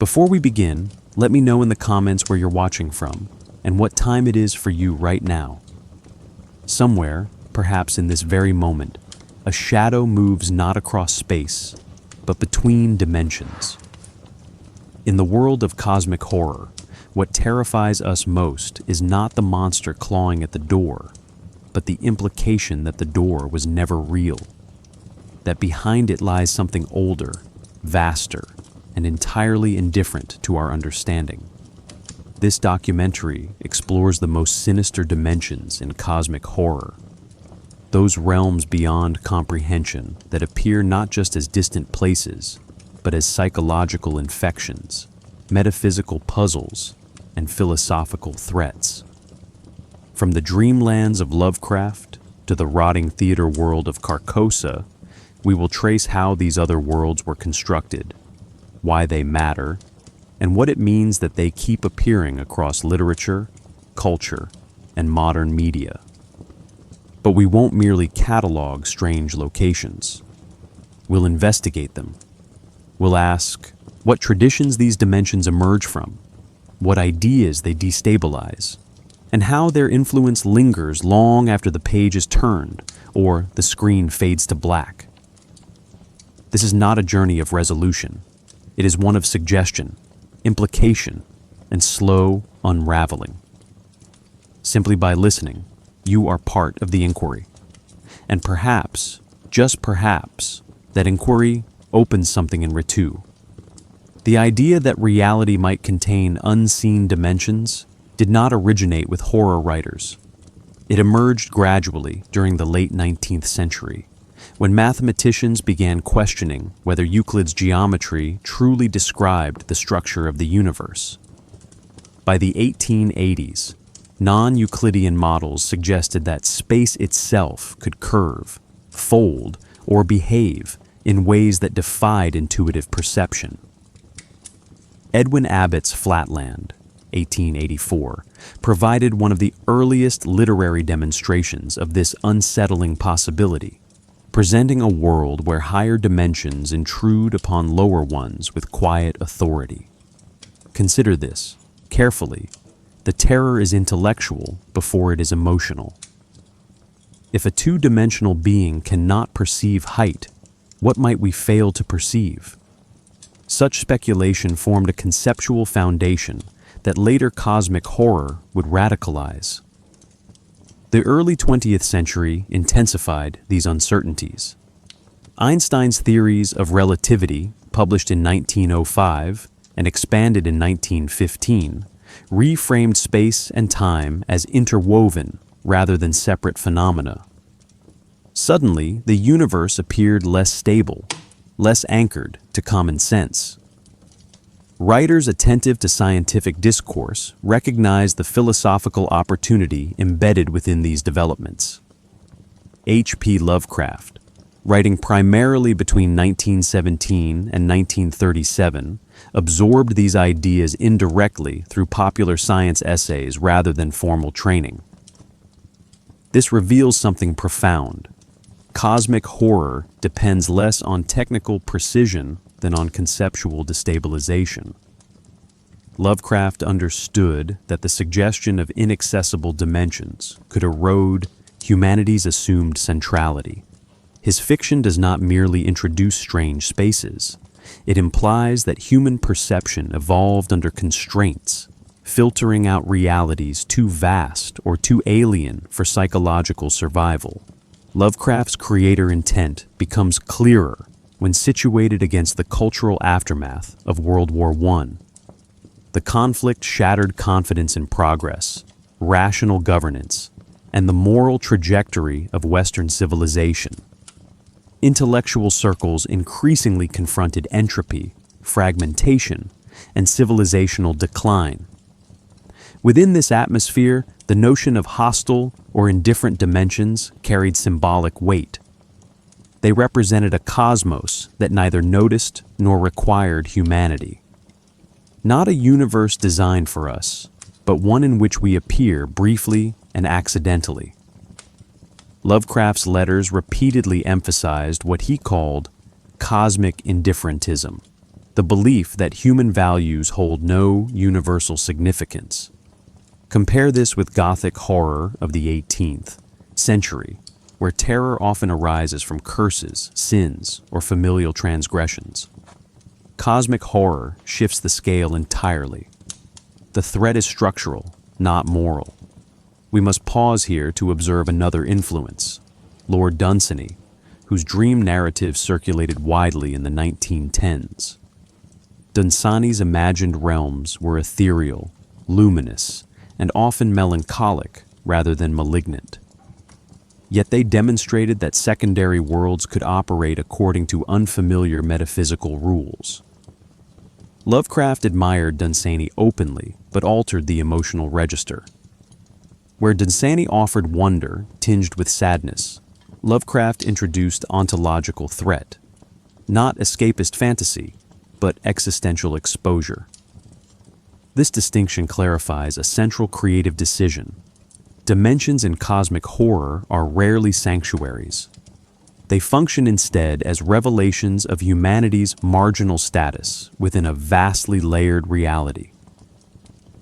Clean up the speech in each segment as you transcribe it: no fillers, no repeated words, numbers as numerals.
Before we begin, let me know in the comments where you're watching from and what time it is for you right now. Somewhere, perhaps in this very moment, a shadow moves not across space, but between dimensions. In the world of cosmic horror, what terrifies us most is not the monster clawing at the door, but the implication that the door was never real, that behind it lies something older, vaster, and entirely indifferent to our understanding. This documentary explores the most sinister dimensions in cosmic horror, those realms beyond comprehension that appear not just as distant places, but as psychological infections, metaphysical puzzles, and philosophical threats. From the dreamlands of Lovecraft to the rotting theater world of Carcosa, we will trace how these other worlds were constructed, why they matter, and what it means that they keep appearing across literature, culture, and modern media. But we won't merely catalog strange locations. We'll investigate them. We'll ask what traditions these dimensions emerge from, what ideas they destabilize, and how their influence lingers long after the page is turned or the screen fades to black. This is not a journey of resolution. It is one of suggestion, implication, and slow unraveling. Simply by listening, you are part of the inquiry. And perhaps, just perhaps, that inquiry opens something in Ritu. The idea that reality might contain unseen dimensions did not originate with horror writers. It emerged gradually during the late 19th century, when mathematicians began questioning whether Euclid's geometry truly described the structure of the universe. By the 1880s, non-Euclidean models suggested that space itself could curve, fold, or behave in ways that defied intuitive perception. Edwin Abbott's Flatland, 1884, provided one of the earliest literary demonstrations of this unsettling possibility, presenting a world where higher dimensions intrude upon lower ones with quiet authority. Consider this, carefully. The terror is intellectual before it is emotional. If a two-dimensional being cannot perceive height, what might we fail to perceive? Such speculation formed a conceptual foundation that later cosmic horror would radicalize. The early 20th century intensified these uncertainties. Einstein's theories of relativity, published in 1905 and expanded in 1915, reframed space and time as interwoven rather than separate phenomena. Suddenly, the universe appeared less stable, less anchored to common sense. Writers attentive to scientific discourse recognized the philosophical opportunity embedded within these developments. H.P. Lovecraft, writing primarily between 1917 and 1937, absorbed these ideas indirectly through popular science essays rather than formal training. This reveals something profound. Cosmic horror depends less on technical precision than on conceptual destabilization. Lovecraft understood that the suggestion of inaccessible dimensions could erode humanity's assumed centrality. His fiction does not merely introduce strange spaces. It implies that human perception evolved under constraints, filtering out realities too vast or too alien for psychological survival. Lovecraft's creator intent becomes clearer when situated against the cultural aftermath of World War I. The conflict shattered confidence in progress, rational governance, and the moral trajectory of Western civilization. Intellectual circles increasingly confronted entropy, fragmentation, and civilizational decline. Within this atmosphere, the notion of hostile or indifferent dimensions carried symbolic weight. They represented a cosmos that neither noticed nor required humanity. Not a universe designed for us, but one in which we appear briefly and accidentally. Lovecraft's letters repeatedly emphasized what he called cosmic indifferentism, the belief that human values hold no universal significance. Compare this with Gothic horror of the 18th century, where terror often arises from curses, sins, or familial transgressions. Cosmic horror shifts the scale entirely. The threat is structural, not moral. We must pause here to observe another influence, Lord Dunsany, whose dream narrative circulated widely in the 1910s. Dunsany's imagined realms were ethereal, luminous, and often melancholic rather than malignant. Yet they demonstrated that secondary worlds could operate according to unfamiliar metaphysical rules. Lovecraft admired Dunsany openly, but altered the emotional register. Where Dunsany offered wonder tinged with sadness, Lovecraft introduced ontological threat, not escapist fantasy, but existential exposure. This distinction clarifies a central creative decision. Dimensions in cosmic horror are rarely sanctuaries. They function instead as revelations of humanity's marginal status within a vastly layered reality.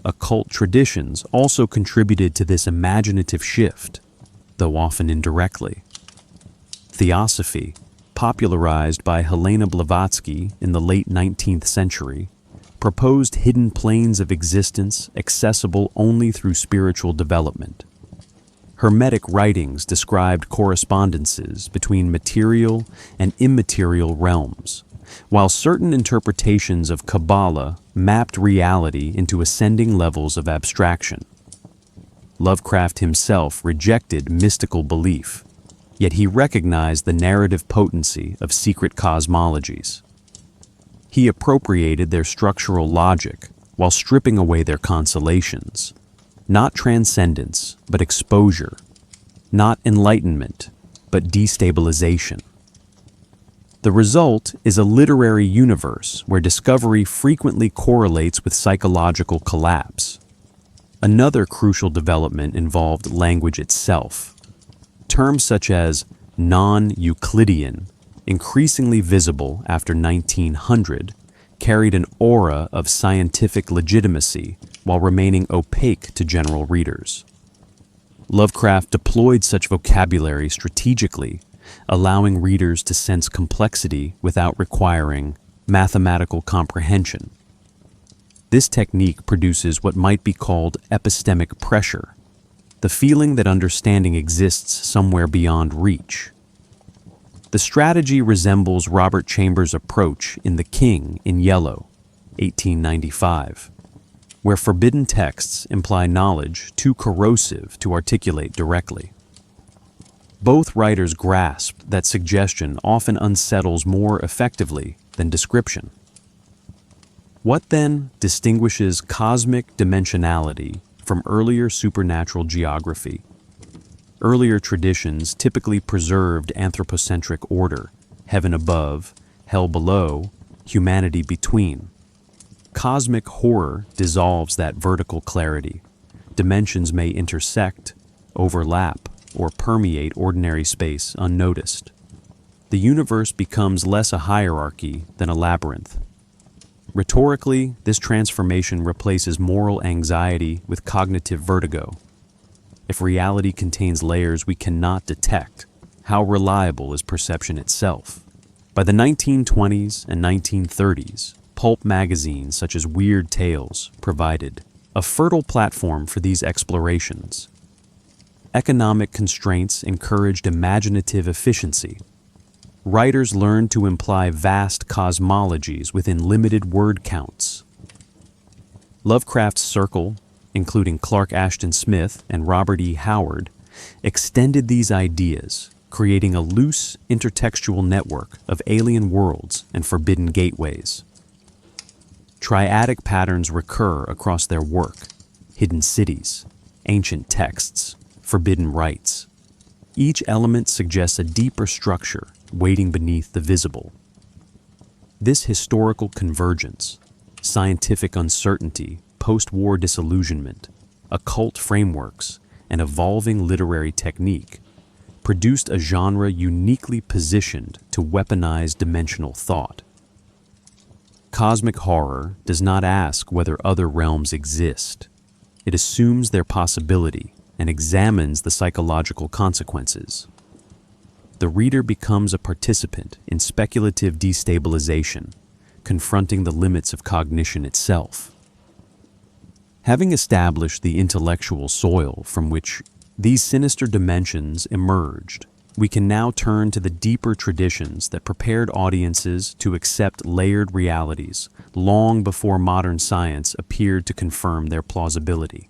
Occult traditions also contributed to this imaginative shift, though often indirectly. Theosophy, popularized by Helena Blavatsky in the late 19th century, proposed hidden planes of existence accessible only through spiritual development. Hermetic writings described correspondences between material and immaterial realms, while certain interpretations of Kabbalah mapped reality into ascending levels of abstraction. Lovecraft himself rejected mystical belief, yet he recognized the narrative potency of secret cosmologies. He appropriated their structural logic while stripping away their consolations. Not transcendence, but exposure. Not enlightenment, but destabilization. The result is a literary universe where discovery frequently correlates with psychological collapse. Another crucial development involved language itself. Terms such as non-Euclidean, increasingly visible after 1900, carried an aura of scientific legitimacy while remaining opaque to general readers. Lovecraft deployed such vocabulary strategically, allowing readers to sense complexity without requiring mathematical comprehension. This technique produces what might be called epistemic pressure, the feeling that understanding exists somewhere beyond reach. The strategy resembles Robert Chambers' approach in The King in Yellow, 1895, where forbidden texts imply knowledge too corrosive to articulate directly. Both writers grasped that suggestion often unsettles more effectively than description. What then distinguishes cosmic dimensionality from earlier supernatural geography? Earlier traditions typically preserved anthropocentric order, heaven above, hell below, humanity between. Cosmic horror dissolves that vertical clarity. Dimensions may intersect, overlap, or permeate ordinary space unnoticed. The universe becomes less a hierarchy than a labyrinth. Rhetorically, this transformation replaces moral anxiety with cognitive vertigo. If reality contains layers we cannot detect, how reliable is perception itself? By the 1920s and 1930s, pulp magazines such as Weird Tales provided a fertile platform for these explorations. Economic constraints encouraged imaginative efficiency. Writers learned to imply vast cosmologies within limited word counts. Lovecraft's circle, including Clark Ashton Smith and Robert E. Howard, extended these ideas, creating a loose intertextual network of alien worlds and forbidden gateways. Triadic patterns recur across their work: hidden cities, ancient texts, forbidden rites. Each element suggests a deeper structure waiting beneath the visible. This historical convergence, scientific uncertainty, post-war disillusionment, occult frameworks, and evolving literary technique produced a genre uniquely positioned to weaponize dimensional thought. Cosmic horror does not ask whether other realms exist. It assumes their possibility and examines the psychological consequences. The reader becomes a participant in speculative destabilization, confronting the limits of cognition itself. Having established the intellectual soil from which these sinister dimensions emerged, we can now turn to the deeper traditions that prepared audiences to accept layered realities long before modern science appeared to confirm their plausibility.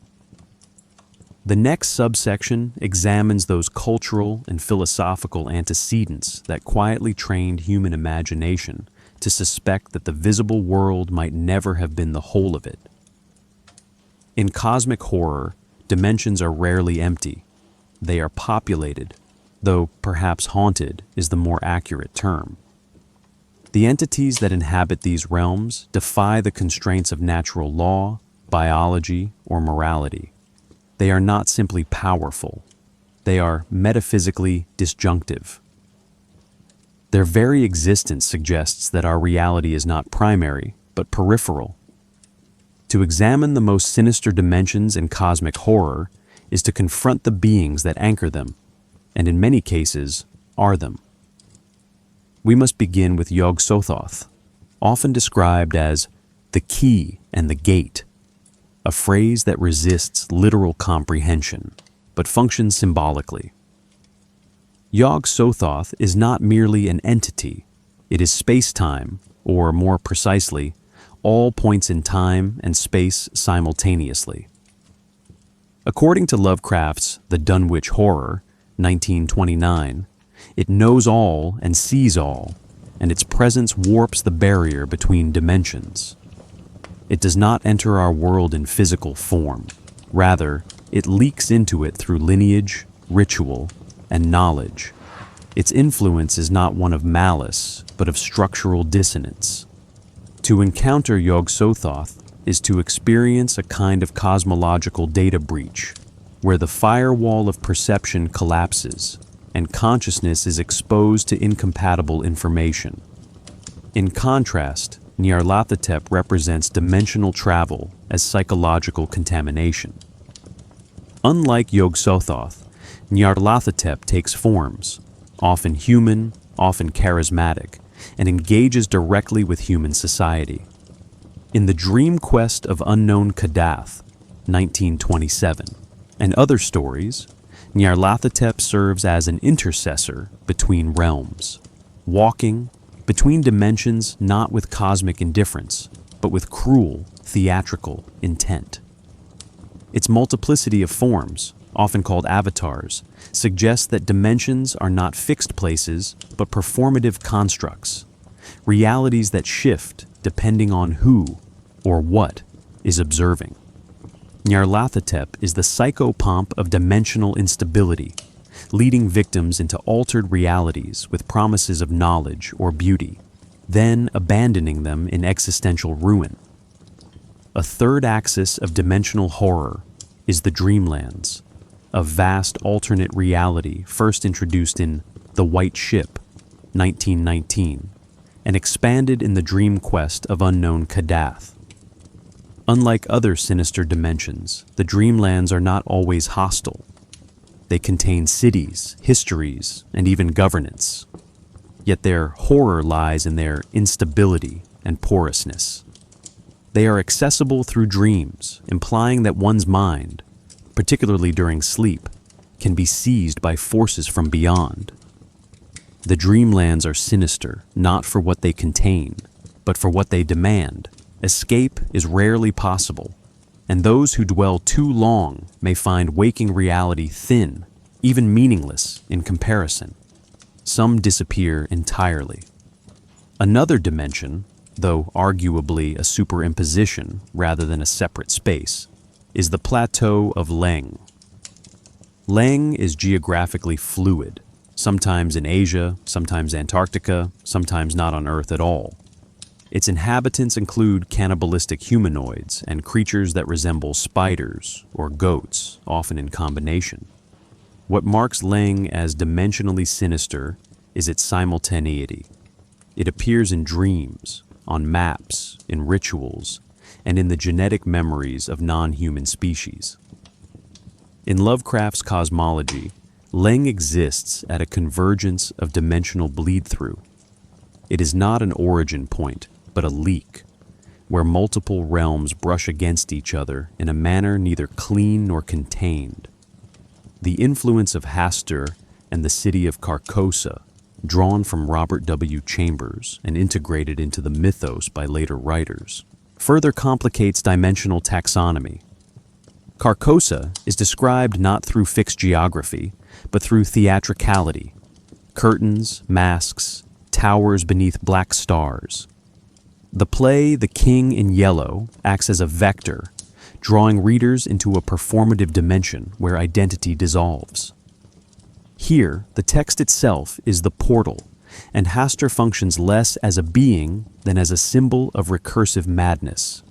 The next subsection examines those cultural and philosophical antecedents that quietly trained human imagination to suspect that the visible world might never have been the whole of it. In cosmic horror, dimensions are rarely empty. They are populated, though perhaps haunted is the more accurate term. The entities that inhabit these realms defy the constraints of natural law, biology, or morality. They are not simply powerful. They are metaphysically disjunctive. Their very existence suggests that our reality is not primary, but peripheral. To examine the most sinister dimensions in cosmic horror is to confront the beings that anchor them, and in many cases, are them. We must begin with Yog-Sothoth, often described as the key and the gate, a phrase that resists literal comprehension, but functions symbolically. Yog-Sothoth is not merely an entity, it is space-time, or more precisely, all points in time and space simultaneously. According to Lovecraft's The Dunwich Horror, 1929, it knows all and sees all, and its presence warps the barrier between dimensions. It does not enter our world in physical form. Rather, it leaks into it through lineage, ritual, and knowledge. Its influence is not one of malice, but of structural dissonance. To encounter Yog-Sothoth is to experience a kind of cosmological data breach, where the firewall of perception collapses and consciousness is exposed to incompatible information. In contrast, Nyarlathotep represents dimensional travel as psychological contamination. Unlike Yog-Sothoth, Nyarlathotep takes forms, often human, often charismatic, and engages directly with human society. In the Dream Quest of Unknown Kadath, 1927, and other stories, Nyarlathotep serves as an intercessor between realms, walking between dimensions not with cosmic indifference, but with cruel, theatrical intent. Its multiplicity of forms, often called avatars, suggests that dimensions are not fixed places, but performative constructs, realities that shift depending on who or what is observing. Nyarlathotep is the psychopomp of dimensional instability, leading victims into altered realities with promises of knowledge or beauty, then abandoning them in existential ruin. A third axis of dimensional horror is the Dreamlands, a vast alternate reality first introduced in The White Ship, 1919, and expanded in the Dream Quest of Unknown Kadath. Unlike other sinister dimensions, the Dreamlands are not always hostile. They contain cities, histories, and even governance. Yet their horror lies in their instability and porousness. They are accessible through dreams, implying that one's mind, particularly during sleep, can be seized by forces from beyond. The Dreamlands are sinister, not for what they contain, but for what they demand. Escape is rarely possible, and those who dwell too long may find waking reality thin, even meaningless in comparison. Some disappear entirely. Another dimension, though arguably a superimposition rather than a separate space, is the Plateau of Leng. Leng is geographically fluid, sometimes in Asia, sometimes Antarctica, sometimes not on Earth at all. Its inhabitants include cannibalistic humanoids and creatures that resemble spiders or goats, often in combination. What marks Leng as dimensionally sinister is its simultaneity. It appears in dreams, on maps, in rituals, and in the genetic memories of non-human species. In Lovecraft's cosmology, Leng exists at a convergence of dimensional bleed-through. It is not an origin point, but a leak, where multiple realms brush against each other in a manner neither clean nor contained. The influence of Hastur and the city of Carcosa, drawn from Robert W. Chambers and integrated into the mythos by later writers, further complicates dimensional taxonomy. Carcosa is described not through fixed geography, but through theatricality, curtains, masks, towers beneath black stars. The play The King in Yellow acts as a vector, drawing readers into a performative dimension where identity dissolves. Here, the text itself is the portal, and Hastur functions less as a being than as a symbol of recursive madness.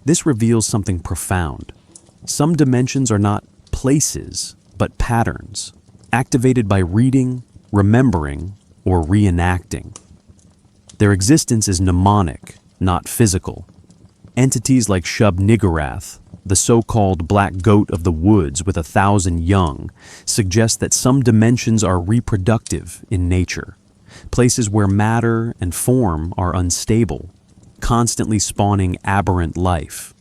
This reveals something profound. Some dimensions are not places, but patterns, activated by reading, remembering, or reenacting. Their existence is mnemonic, not physical. Entities like Shub-Niggurath, the so-called black goat of the woods with 1,000 young, suggest that some dimensions are reproductive in nature, places where matter and form are unstable, constantly spawning aberrant life.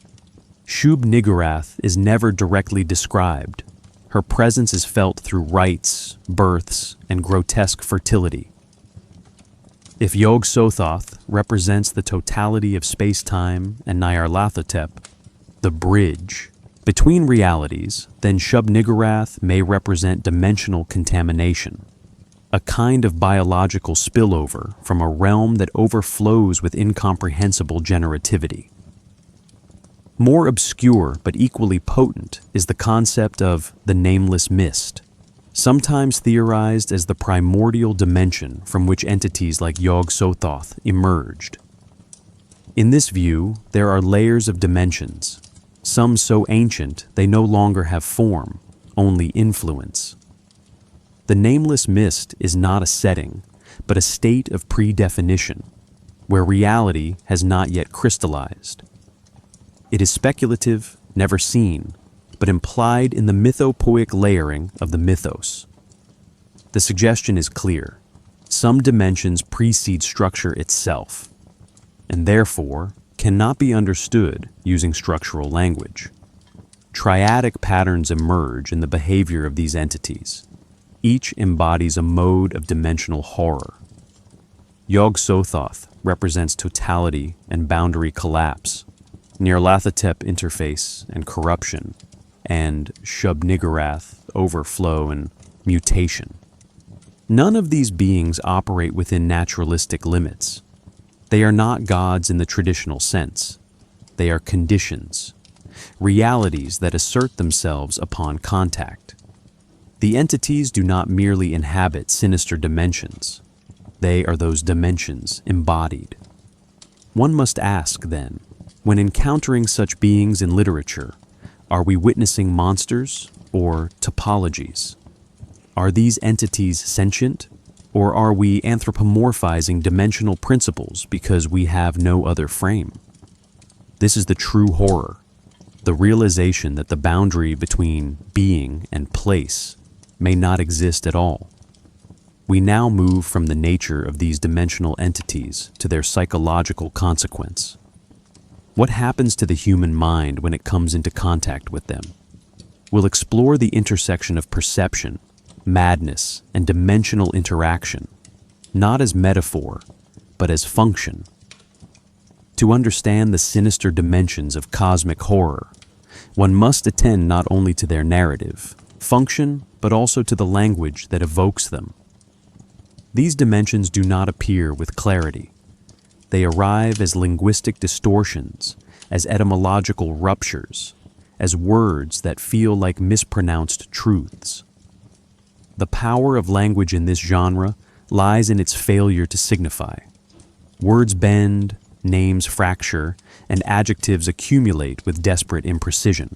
Shub-Niggurath is never directly described. Her presence is felt through rites, births, and grotesque fertility. If Yog-Sothoth represents the totality of space-time and Nyarlathotep, the bridge between realities, then Shub-Niggurath may represent dimensional contamination, a kind of biological spillover from a realm that overflows with incomprehensible generativity. More obscure but equally potent is the concept of the nameless mist, sometimes theorized as the primordial dimension from which entities like Yog-Sothoth emerged. In this view, there are layers of dimensions, some so ancient they no longer have form, only influence. The nameless mist is not a setting, but a state of predefinition, where reality has not yet crystallized. It is speculative, never seen, but implied in the mythopoeic layering of the mythos. The suggestion is clear. Some dimensions precede structure itself, and therefore cannot be understood using structural language. Triadic patterns emerge in the behavior of these entities. Each embodies a mode of dimensional horror. Yog-Sothoth represents totality and boundary collapse, Nyarlathotep interface and corruption, and Shub-Niggurath overflow and mutation. None of these beings operate within naturalistic limits. They are not gods in the traditional sense. They are conditions, realities that assert themselves upon contact. The entities do not merely inhabit sinister dimensions. They are those dimensions embodied. One must ask, then, when encountering such beings in literature, are we witnessing monsters or topologies? Are these entities sentient, or are we anthropomorphizing dimensional principles because we have no other frame? This is the true horror, the realization that the boundary between being and place may not exist at all. We now move from the nature of these dimensional entities to their psychological consequence. What happens to the human mind when it comes into contact with them? We'll explore the intersection of perception, madness, and dimensional interaction, not as metaphor, but as function. To understand the sinister dimensions of cosmic horror, one must attend not only to their narrative, function, but also to the language that evokes them. These dimensions do not appear with clarity. They arrive as linguistic distortions, as etymological ruptures, as words that feel like mispronounced truths. The power of language in this genre lies in its failure to signify. Words bend, names fracture, and adjectives accumulate with desperate imprecision.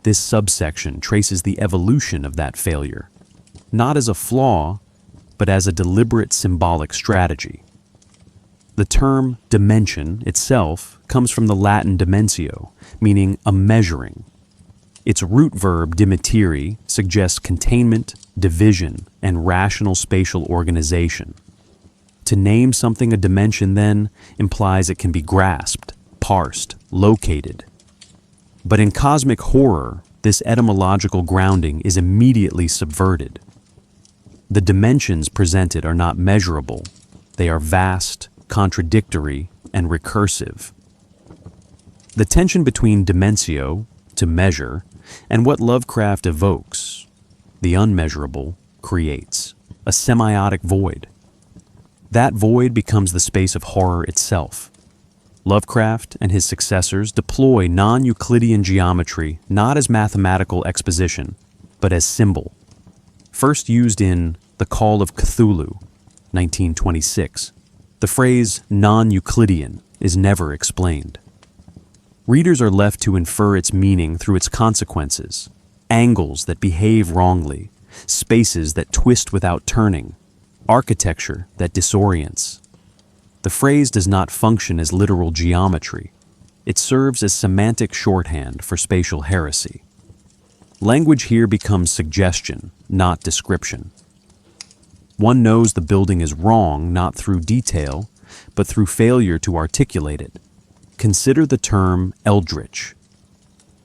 This subsection traces the evolution of that failure, not as a flaw, but as a deliberate symbolic strategy. The term dimension itself comes from the Latin dimensio, meaning a measuring. Its root verb dimittere suggests containment, division, and rational spatial organization. To name something a dimension, then, implies it can be grasped, parsed, located. But in cosmic horror, this etymological grounding is immediately subverted. The dimensions presented are not measurable. They are vast, contradictory, and recursive. The tension between dimensio, to measure, and what Lovecraft evokes, the unmeasurable, creates a semiotic void. That void becomes the space of horror itself. Lovecraft and his successors deploy non-Euclidean geometry not as mathematical exposition, but as symbol. First used in The Call of Cthulhu, 1926, the phrase non-Euclidean is never explained. Readers are left to infer its meaning through its consequences, angles that behave wrongly, spaces that twist without turning, architecture that disorients. The phrase does not function as literal geometry. It serves as semantic shorthand for spatial heresy. Language here becomes suggestion, not description. One knows the building is wrong not through detail, but through failure to articulate it. Consider the term Eldritch,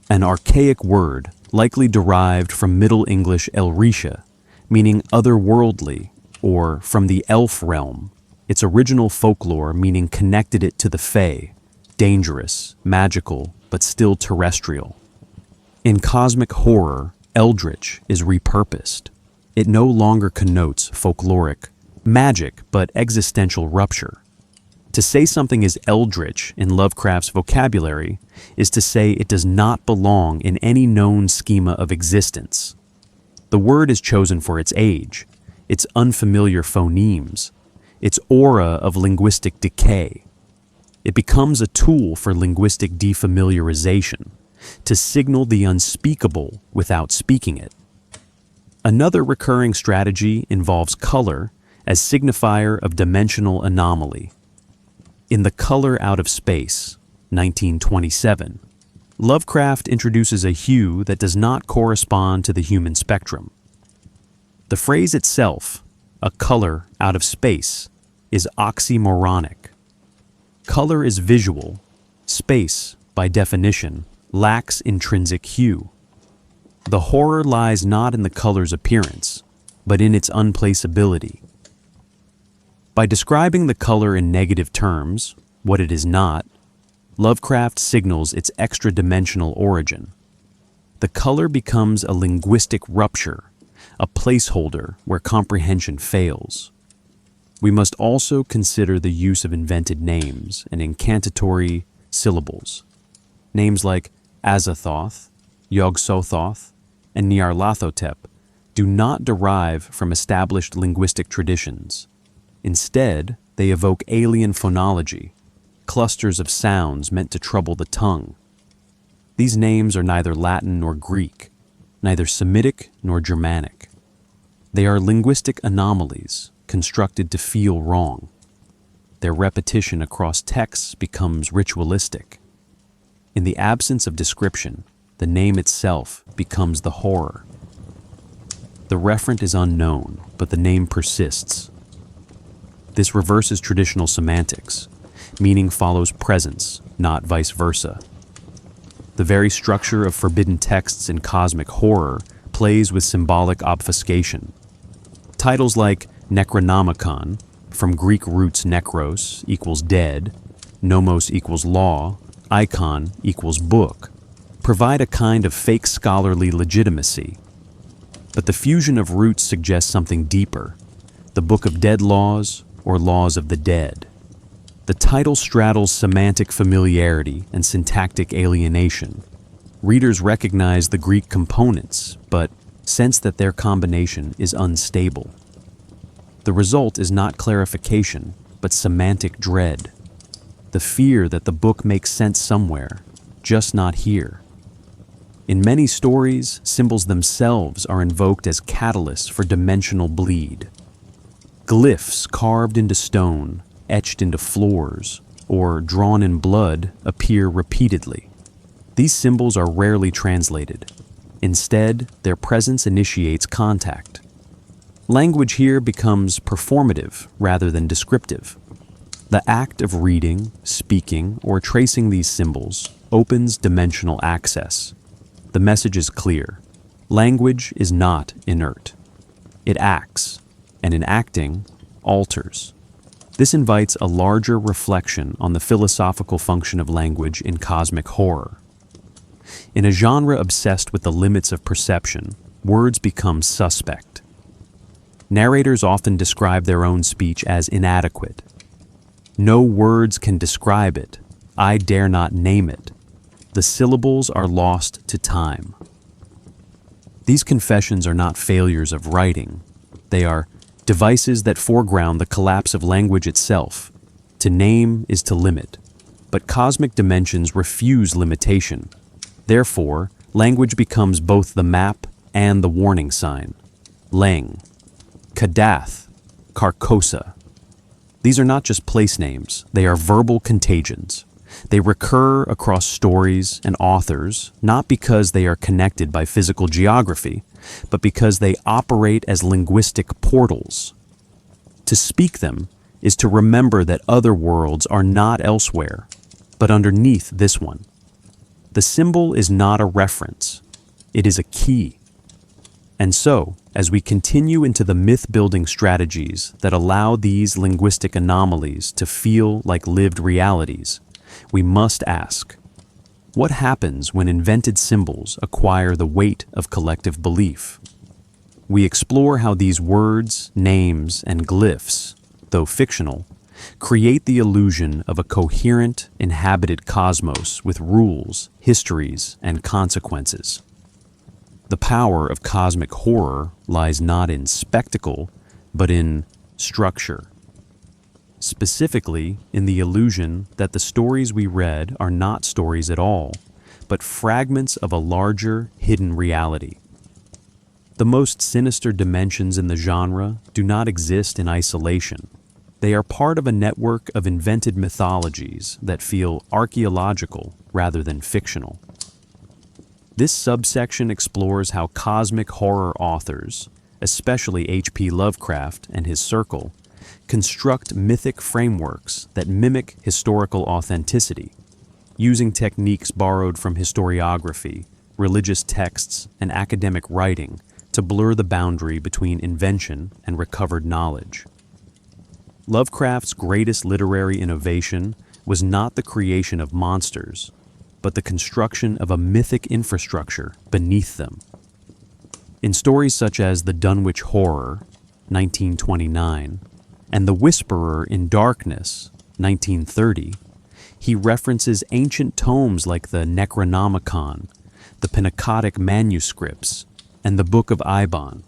an archaic word likely derived from Middle English Elrisha, meaning otherworldly, or from the elf realm. Its original folklore meaning connected it to the fae, dangerous, magical, but still terrestrial. In cosmic horror, Eldritch is repurposed. It no longer connotes folkloric, magic, but existential rupture. To say something is eldritch in Lovecraft's vocabulary is to say it does not belong in any known schema of existence. The word is chosen for its age, its unfamiliar phonemes, its aura of linguistic decay. It becomes a tool for linguistic defamiliarization, to signal the unspeakable without speaking it. Another recurring strategy involves color as signifier of dimensional anomaly. In The Color Out of Space, 1927, Lovecraft introduces a hue that does not correspond to the human spectrum. The phrase itself, a color out of space, is oxymoronic. Color is visual. Space, by definition, lacks intrinsic hue. The horror lies not in the color's appearance, but in its unplaceability. By describing the color in negative terms, what it is not, Lovecraft signals its extra-dimensional origin. The color becomes a linguistic rupture, a placeholder where comprehension fails. We must also consider the use of invented names and incantatory syllables. Names like Azathoth, Yog-Sothoth, and Nyarlathotep do not derive from established linguistic traditions. Instead, they evoke alien phonology, clusters of sounds meant to trouble the tongue. These names are neither Latin nor Greek, neither Semitic nor Germanic. They are linguistic anomalies constructed to feel wrong. Their repetition across texts becomes ritualistic. In the absence of description, the name itself becomes the horror. The referent is unknown, but the name persists. This reverses traditional semantics. Meaning follows presence, not vice versa. The very structure of forbidden texts in cosmic horror plays with symbolic obfuscation. Titles like Necronomicon, from Greek roots nekros equals dead, nomos equals law, icon equals book, provide a kind of fake scholarly legitimacy. But the fusion of roots suggests something deeper, the Book of Dead Laws or Laws of the Dead. The title straddles semantic familiarity and syntactic alienation. Readers recognize the Greek components, but sense that their combination is unstable. The result is not clarification, but semantic dread. The fear that the book makes sense somewhere, just not here. In many stories, symbols themselves are invoked as catalysts for dimensional bleed. Glyphs carved into stone, etched into floors or drawn in blood appear repeatedly. These symbols are rarely translated. Instead, their presence initiates contact. Language here becomes performative rather than descriptive. The act of reading, speaking, or tracing these symbols opens dimensional access. The message is clear. Language is not inert. It acts, and in acting, alters. This invites a larger reflection on the philosophical function of language in cosmic horror. In a genre obsessed with the limits of perception, words become suspect. Narrators often describe their own speech as inadequate. No words can describe it. I dare not name it. The syllables are lost to time. These confessions are not failures of writing. They are devices that foreground the collapse of language itself. To name is to limit, but cosmic dimensions refuse limitation. Therefore, language becomes both the map and the warning sign. Leng, Kadath, Carcosa. These are not just place names, they are verbal contagions. They recur across stories and authors, not because they are connected by physical geography, but because they operate as linguistic portals. To speak them is to remember that other worlds are not elsewhere, but underneath this one. The symbol is not a reference, it is a key. And so, as we continue into the myth-building strategies that allow these linguistic anomalies to feel like lived realities, we must ask, what happens when invented symbols acquire the weight of collective belief? We explore how these words, names, and glyphs, though fictional, create the illusion of a coherent, inhabited cosmos with rules, histories, and consequences. The power of cosmic horror lies not in spectacle, but in structure. Specifically, in the illusion that the stories we read are not stories at all, but fragments of a larger, hidden reality. The most sinister dimensions in the genre do not exist in isolation. They are part of a network of invented mythologies that feel archaeological rather than fictional. This subsection explores how cosmic horror authors, especially H.P. Lovecraft and his circle, construct mythic frameworks that mimic historical authenticity, using techniques borrowed from historiography, religious texts, and academic writing to blur the boundary between invention and recovered knowledge. Lovecraft's greatest literary innovation was not the creation of monsters, but the construction of a mythic infrastructure beneath them. In stories such as The Dunwich Horror, 1929, and The Whisperer in Darkness, 1930, he references ancient tomes like the Necronomicon, the Pnakotic manuscripts, and the Book of Eibon.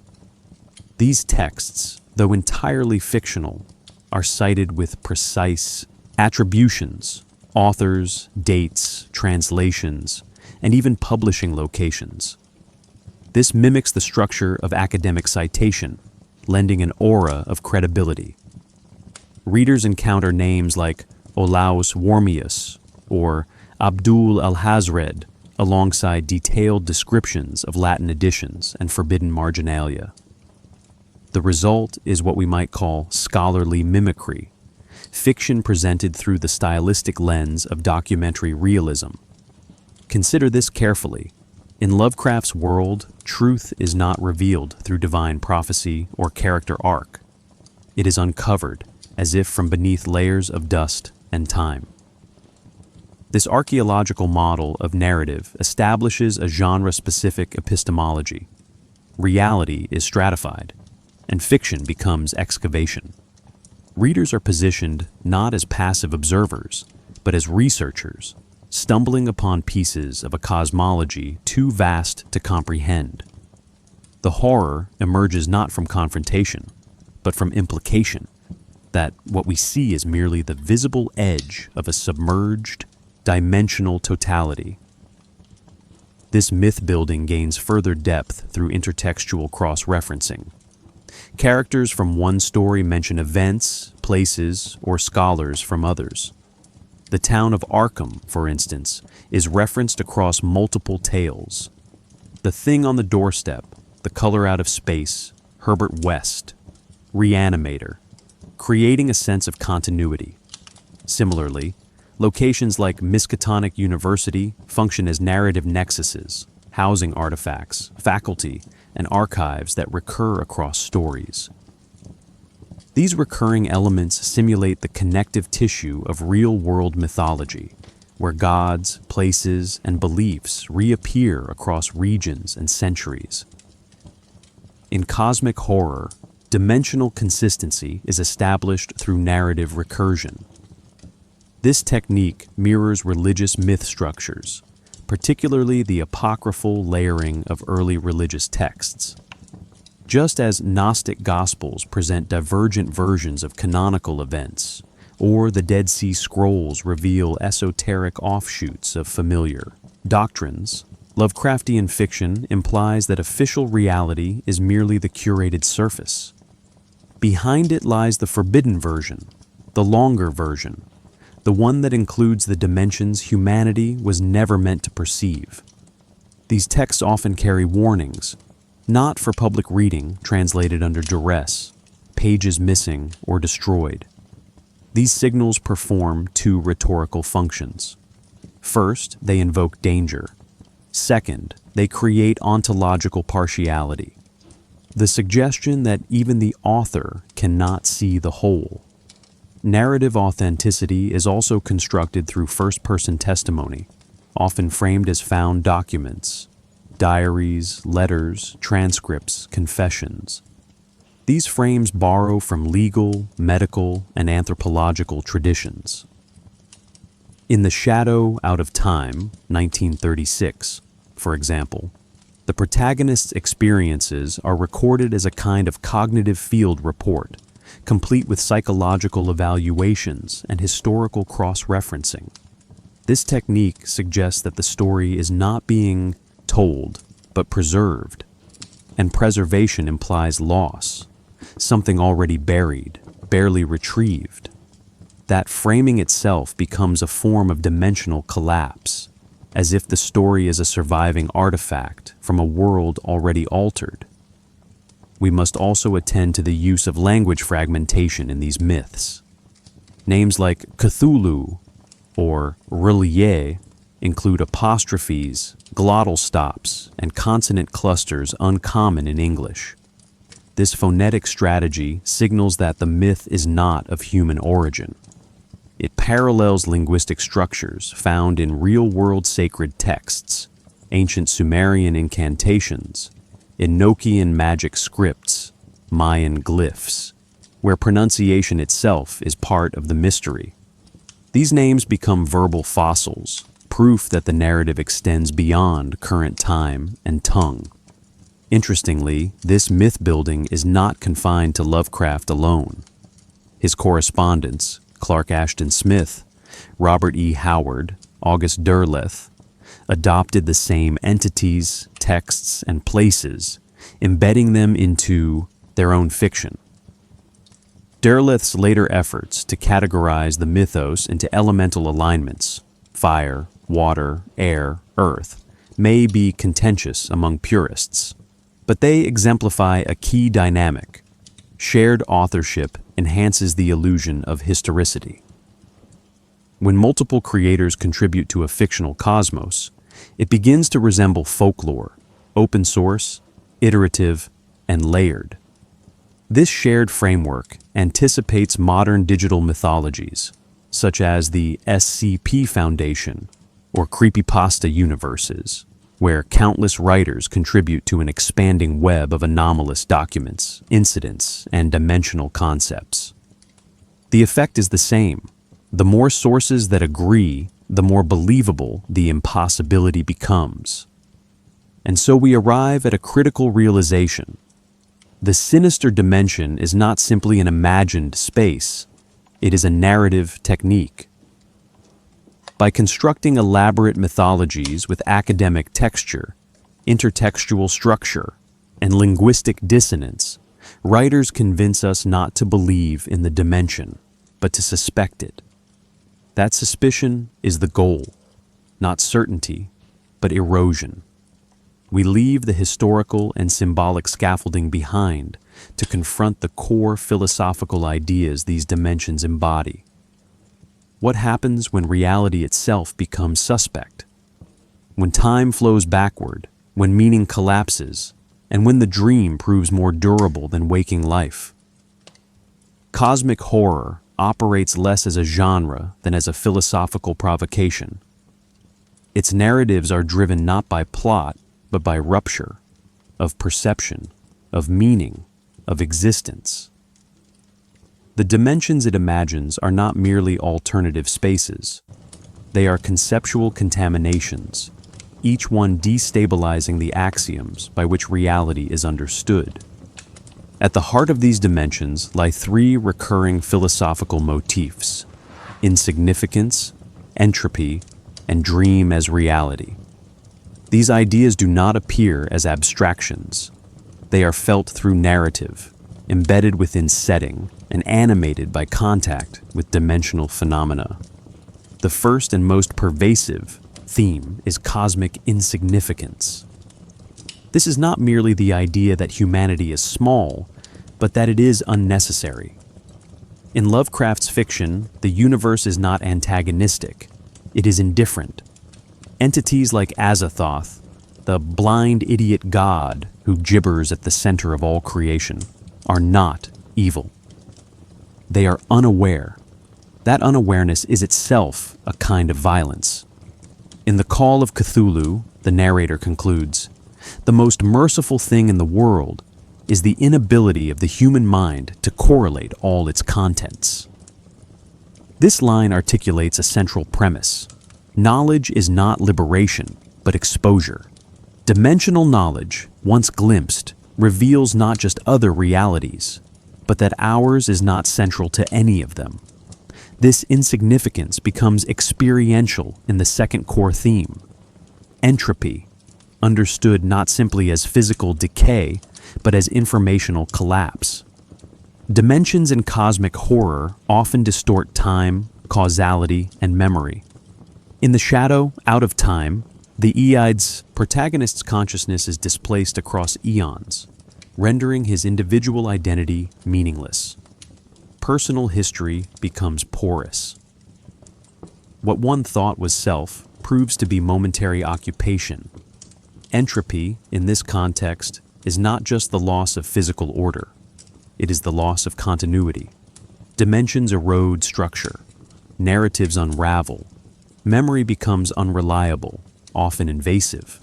These texts, though entirely fictional, are cited with precise attributions, authors, dates, translations, and even publishing locations. This mimics the structure of academic citation, lending an aura of credibility. Readers encounter names like Olaus Wormius or Abdul al-Hazred alongside detailed descriptions of Latin editions and forbidden marginalia. The result is what we might call scholarly mimicry, fiction presented through the stylistic lens of documentary realism. Consider this carefully. In Lovecraft's world, truth is not revealed through divine prophecy or character arc. It is uncovered, as if from beneath layers of dust and time. This archaeological model of narrative establishes a genre-specific epistemology. Reality is stratified, and fiction becomes excavation. Readers are positioned not as passive observers, but as researchers, stumbling upon pieces of a cosmology too vast to comprehend. The horror emerges not from confrontation, but from implication, that what we see is merely the visible edge of a submerged, dimensional totality. This myth-building gains further depth through intertextual cross-referencing. Characters from one story mention events, places, or scholars from others. The town of Arkham, for instance, is referenced across multiple tales. The thing on the doorstep, the color out of space, Herbert West, Reanimator, creating a sense of continuity. Similarly, locations like Miskatonic University function as narrative nexuses, housing artifacts, faculty, and archives that recur across stories. These recurring elements simulate the connective tissue of real-world mythology, where gods, places, and beliefs reappear across regions and centuries. In cosmic horror, dimensional consistency is established through narrative recursion. This technique mirrors religious myth structures, particularly the apocryphal layering of early religious texts. Just as Gnostic Gospels present divergent versions of canonical events, or the Dead Sea Scrolls reveal esoteric offshoots of familiar doctrines, Lovecraftian fiction implies that official reality is merely the curated surface. Behind it lies the forbidden version, the longer version, the one that includes the dimensions humanity was never meant to perceive. These texts often carry warnings, not for public reading translated under duress, pages missing or destroyed. These signals perform two rhetorical functions. First, they invoke danger. Second, they create ontological partiality, the suggestion that even the author cannot see the whole. Narrative authenticity is also constructed through first-person testimony, often framed as found documents, diaries, letters, transcripts, confessions. These frames borrow from legal, medical, and anthropological traditions. In The Shadow Out of Time, 1936, for example, the protagonist's experiences are recorded as a kind of cognitive field report, complete with psychological evaluations and historical cross-referencing. This technique suggests that the story is not being told, but preserved, and preservation implies loss, something already buried, barely retrieved. That framing itself becomes a form of dimensional collapse, as if the story is a surviving artifact from a world already altered. We must also attend to the use of language fragmentation in these myths. Names like Cthulhu or Relier include apostrophes, glottal stops, and consonant clusters uncommon in English. This phonetic strategy signals that the myth is not of human origin. It parallels linguistic structures found in real-world sacred texts, ancient Sumerian incantations, Enochian magic scripts, Mayan glyphs, where pronunciation itself is part of the mystery. These names become verbal fossils, proof that the narrative extends beyond current time and tongue. Interestingly, this myth-building is not confined to Lovecraft alone. His correspondents, Clark Ashton Smith, Robert E. Howard, August Derleth, adopted the same entities, texts, and places, embedding them into their own fiction. Derleth's later efforts to categorize the mythos into elemental alignments, fire, water, air, earth, may be contentious among purists, but they exemplify a key dynamic. Shared authorship enhances the illusion of historicity. When multiple creators contribute to a fictional cosmos, it begins to resemble folklore, open source, iterative, and layered. This shared framework anticipates modern digital mythologies, such as the SCP Foundation or creepypasta universes, where countless writers contribute to an expanding web of anomalous documents, incidents, and dimensional concepts. The effect is the same. The more sources that agree, the more believable the impossibility becomes. And so we arrive at a critical realization. The sinister dimension is not simply an imagined space, it is a narrative technique. By constructing elaborate mythologies with academic texture, intertextual structure, and linguistic dissonance, Writers convince us not to believe in the dimension, but to suspect it. That suspicion is the goal, not certainty, but erosion. We leave the historical and symbolic scaffolding behind to confront the core philosophical ideas these dimensions embody. What happens when reality itself becomes suspect? When time flows backward, when meaning collapses, and when the dream proves more durable than waking life? Cosmic horror operates less as a genre than as a philosophical provocation. Its narratives are driven not by plot, but by rupture, of perception, of meaning, of existence. The dimensions it imagines are not merely alternative spaces. They are conceptual contaminations, each one destabilizing the axioms by which reality is understood. At the heart of these dimensions lie three recurring philosophical motifs: insignificance, entropy, and dream as reality. These ideas do not appear as abstractions. They are felt through narrative, embedded within setting, and animated by contact with dimensional phenomena. The first and most pervasive theme is cosmic insignificance. This is not merely the idea that humanity is small, but that it is unnecessary. In Lovecraft's fiction, the universe is not antagonistic. It is indifferent. Entities like Azathoth, the blind idiot god who gibbers at the center of all creation, are not evil. They are unaware. That unawareness is itself a kind of violence. In The Call of Cthulhu, the narrator concludes, "The most merciful thing in the world is the inability of the human mind to correlate all its contents." This line articulates a central premise. Knowledge is not liberation, but exposure. Dimensional knowledge, once glimpsed, reveals not just other realities, but that ours is not central to any of them. This insignificance becomes experiential in the second core theme. Entropy, understood not simply as physical decay, but as informational collapse. Dimensions in cosmic horror often distort time, causality, and memory. In The Shadow, Out of Time, the Eid's protagonist's consciousness is displaced across eons, rendering his individual identity meaningless. Personal history becomes porous. What one thought was self proves to be momentary occupation. Entropy, in this context, is not just the loss of physical order. It is the loss of continuity. Dimensions erode structure. Narratives unravel. Memory becomes unreliable, often invasive.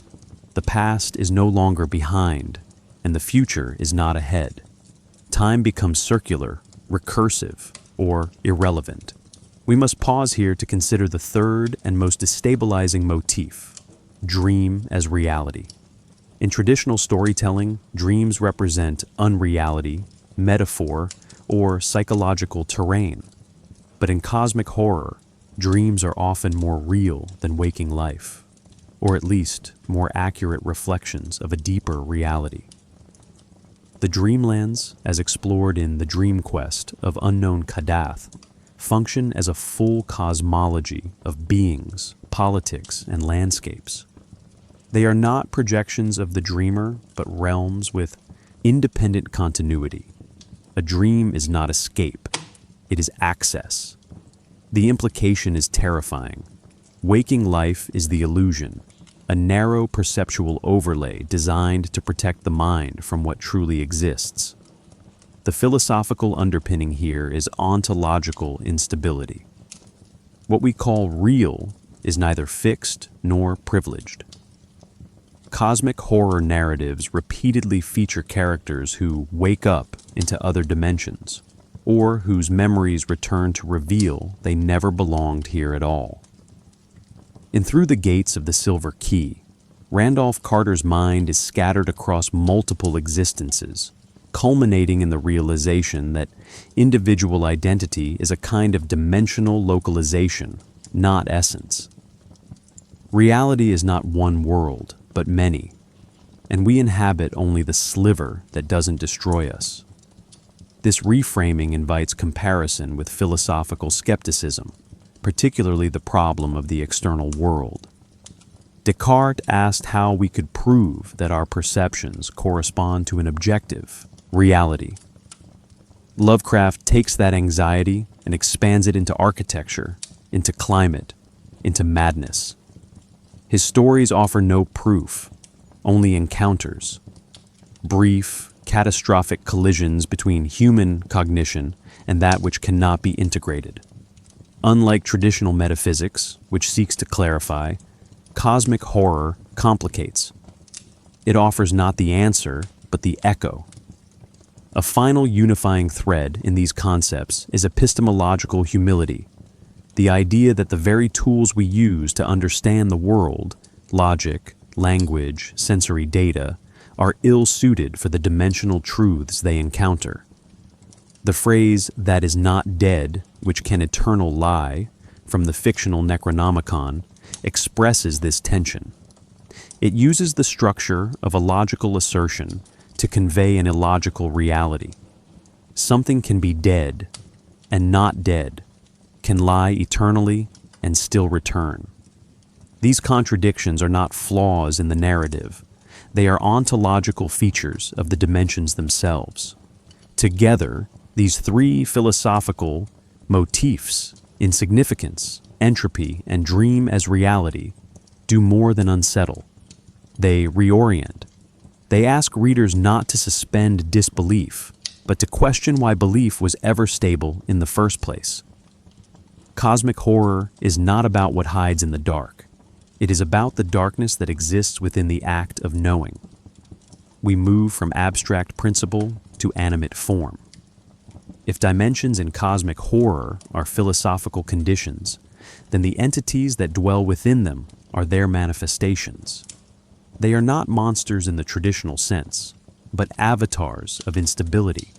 The past is no longer behind, and the future is not ahead. Time becomes circular, recursive, or irrelevant. We must pause here to consider the third and most destabilizing motif: dream as reality. In traditional storytelling, dreams represent unreality, metaphor, or psychological terrain. But in cosmic horror, dreams are often more real than waking life, or at least more accurate reflections of a deeper reality. The dreamlands, as explored in The Dream Quest of Unknown Kadath, function as a full cosmology of beings, politics, and landscapes. They are not projections of the dreamer, but realms with independent continuity. A dream is not escape, it is access. The implication is terrifying. Waking life is the illusion, a narrow perceptual overlay designed to protect the mind from what truly exists. The philosophical underpinning here is ontological instability. What we call real is neither fixed nor privileged. Cosmic horror narratives repeatedly feature characters who wake up into other dimensions, or whose memories return to reveal they never belonged here at all. In Through the Gates of the Silver Key, Randolph Carter's mind is scattered across multiple existences, culminating in the realization that individual identity is a kind of dimensional localization, not essence. Reality is not one world, but many, and we inhabit only the sliver that doesn't destroy us. This reframing invites comparison with philosophical skepticism, particularly the problem of the external world. Descartes asked how we could prove that our perceptions correspond to an objective, reality. Lovecraft takes that anxiety and expands it into architecture, into climate, into madness. His stories offer no proof, only encounters. Brief, catastrophic collisions between human cognition and that which cannot be integrated. Unlike traditional metaphysics, which seeks to clarify, cosmic horror complicates. It offers not the answer, but the echo. A final unifying thread in these concepts is epistemological humility, the idea that the very tools we use to understand the world, logic, language, sensory data, are ill-suited for the dimensional truths they encounter. The phrase, "that is not dead, which can eternal lie," from the fictional Necronomicon, expresses this tension. It uses the structure of a logical assertion to convey an illogical reality. Something can be dead and not dead, can lie eternally and still return. These contradictions are not flaws in the narrative. They are ontological features of the dimensions themselves. Together, these three philosophical motifs, insignificance, entropy, and dream as reality, do more than unsettle. They reorient. They ask readers not to suspend disbelief, but to question why belief was ever stable in the first place. Cosmic horror is not about what hides in the dark. It is about the darkness that exists within the act of knowing. We move from abstract principle to animate form. If dimensions in cosmic horror are philosophical conditions, then the entities that dwell within them are their manifestations. They are not monsters in the traditional sense, but avatars of instability,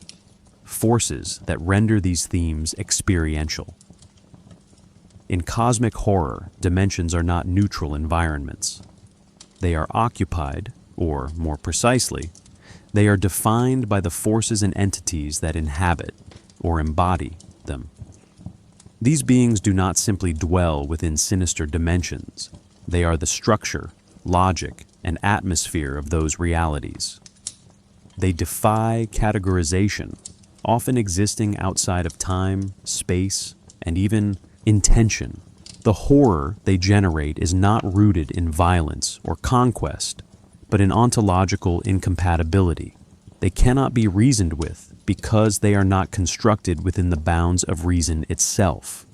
forces that render these themes experiential. In cosmic horror, dimensions are not neutral environments. They are occupied, or more precisely, they are defined by the forces and entities that inhabit or embody them. These beings do not simply dwell within sinister dimensions. They are the structure, logic, and atmosphere of those realities. They defy categorization, often existing outside of time, space, and even intention. The horror they generate is not rooted in violence or conquest, but in ontological incompatibility. They cannot be reasoned with because they are not constructed within the bounds of reason itself.